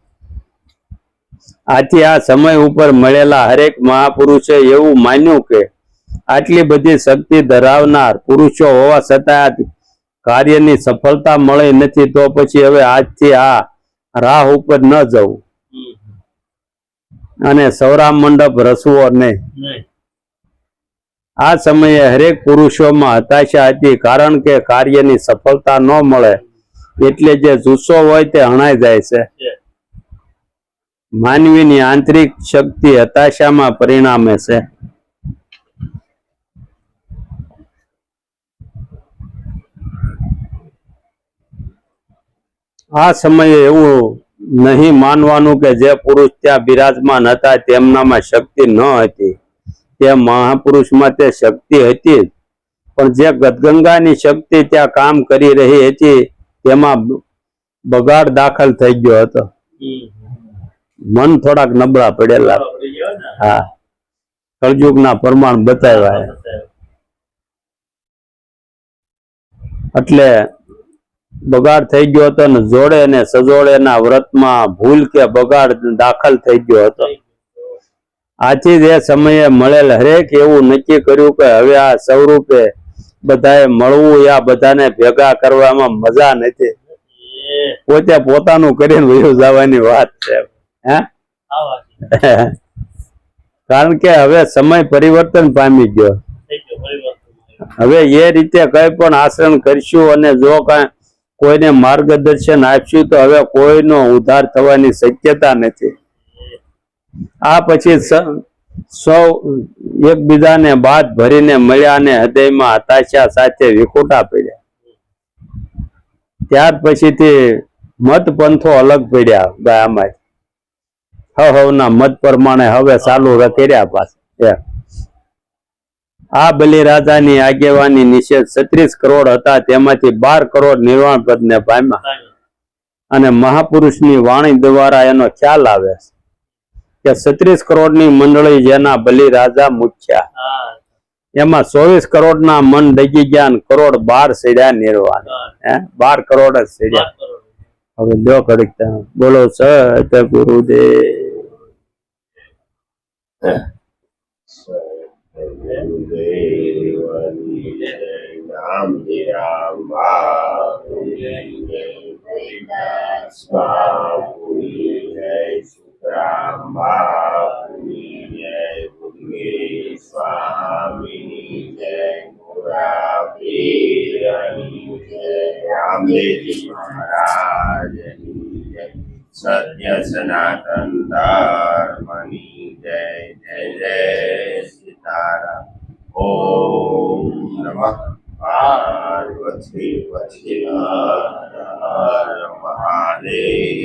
આથી આ સમય ઉપર મળેલા હરેક મહાપુરુષે એવું માન્યું કે આટલી બધી શક્તિ ધરાવનાર પુરુષો હોવા છતાં કાર્યની સફળતા મળી નથી, તો પછી હવે આજથી આ રાહ ઉપર ન જવું અને સૌરા મંડપ રસવો નહીં. આ સમયે હરેક પુરુષોમાં હતાશા હતી, કારણ કે કાર્યની સફળતા ન મળે એટલે જે જુસ્સો હોય તે હણાઈ જાય છે. માનવીની આંતરિક શક્તિ હતાશામાં પરિણામે છે. આ સમયે એવું નહીં માનવાનું કે જે પુરુષ ત્યાં બિરાજમાન હતા તેમનામાં શક્તિ ન હતી. તે મહાપુરુષમાં તે શક્તિ હતી, પણ જે ગદગંગાની શક્તિ ત્યાં કામ કરી રહી હતી તેમાં બગાડ દાખલ થઈ ગયો હતો. મન થોડાક નબળા પડેલા. હા, કળયુગના પ્રમાણ બતાવ્યા. એટલે બગાડ થઈ ગયો હતો ને જોડે ને સજોડેના વ્રતમાં ભૂલ કે બગાડ દાખલ થઈ ગયો હતો. આથી જ એ સમયે મળેલ હરેક એવું નક્કી કર્યું કે હવે આ સ્વરૂપે બધાએ મળવું, આ બધાને ભેગા કરવામાં મજા નથી. પોતે પોતાનું કરીને વયું જવાની વાત છે. હે કારણ કે હવે સમય પરિવર્તન પામી ગયો. હવે એ રીતે કઈ પણ આચરણ કરશું અને જો કઈ કોઈને માર્ગદર્શન આપશું તો હવે કોઈનો ઉદ્ધાર થવાની શક્યતા નથી. આ પછી સૌ એકબીજાને બાદ ભરીને મળ્યા અને હૃદયમાં હતાશા સાથે વિખૂટા પડ્યા. ત્યાર પછીથી મત પંથો અલગ પડ્યા. આમાં હવના મત પ્રમાણે હવે ચાલુ કર્યા પાછા. આ બલિરાજાની આગેવાની નીચે 36 કરોડ હતા, તેમાંથી 12 કરોડ નિર્વાણ પદને પામ્યા. અને મહાપુરુષની વાણી દ્વારા એનો ખ્યાલ આવે કે 36 કરોડની મંડળી જેના બલિરાજા મૂક્યા, એમાં 24 કરોડના મન ડગી ગયા અને કરોડ 12 સડ્યા નિર્વાણ. 12 કરોડ જ સડ્યા. હવે જો ઘડીક બોલો સત ગુરુદેવ. સત્ય સનાતન ધર્મની જય જય જય સીતારામ. ઓમ નમઃ પાર્વતી પતે હર હર મહાદેવ.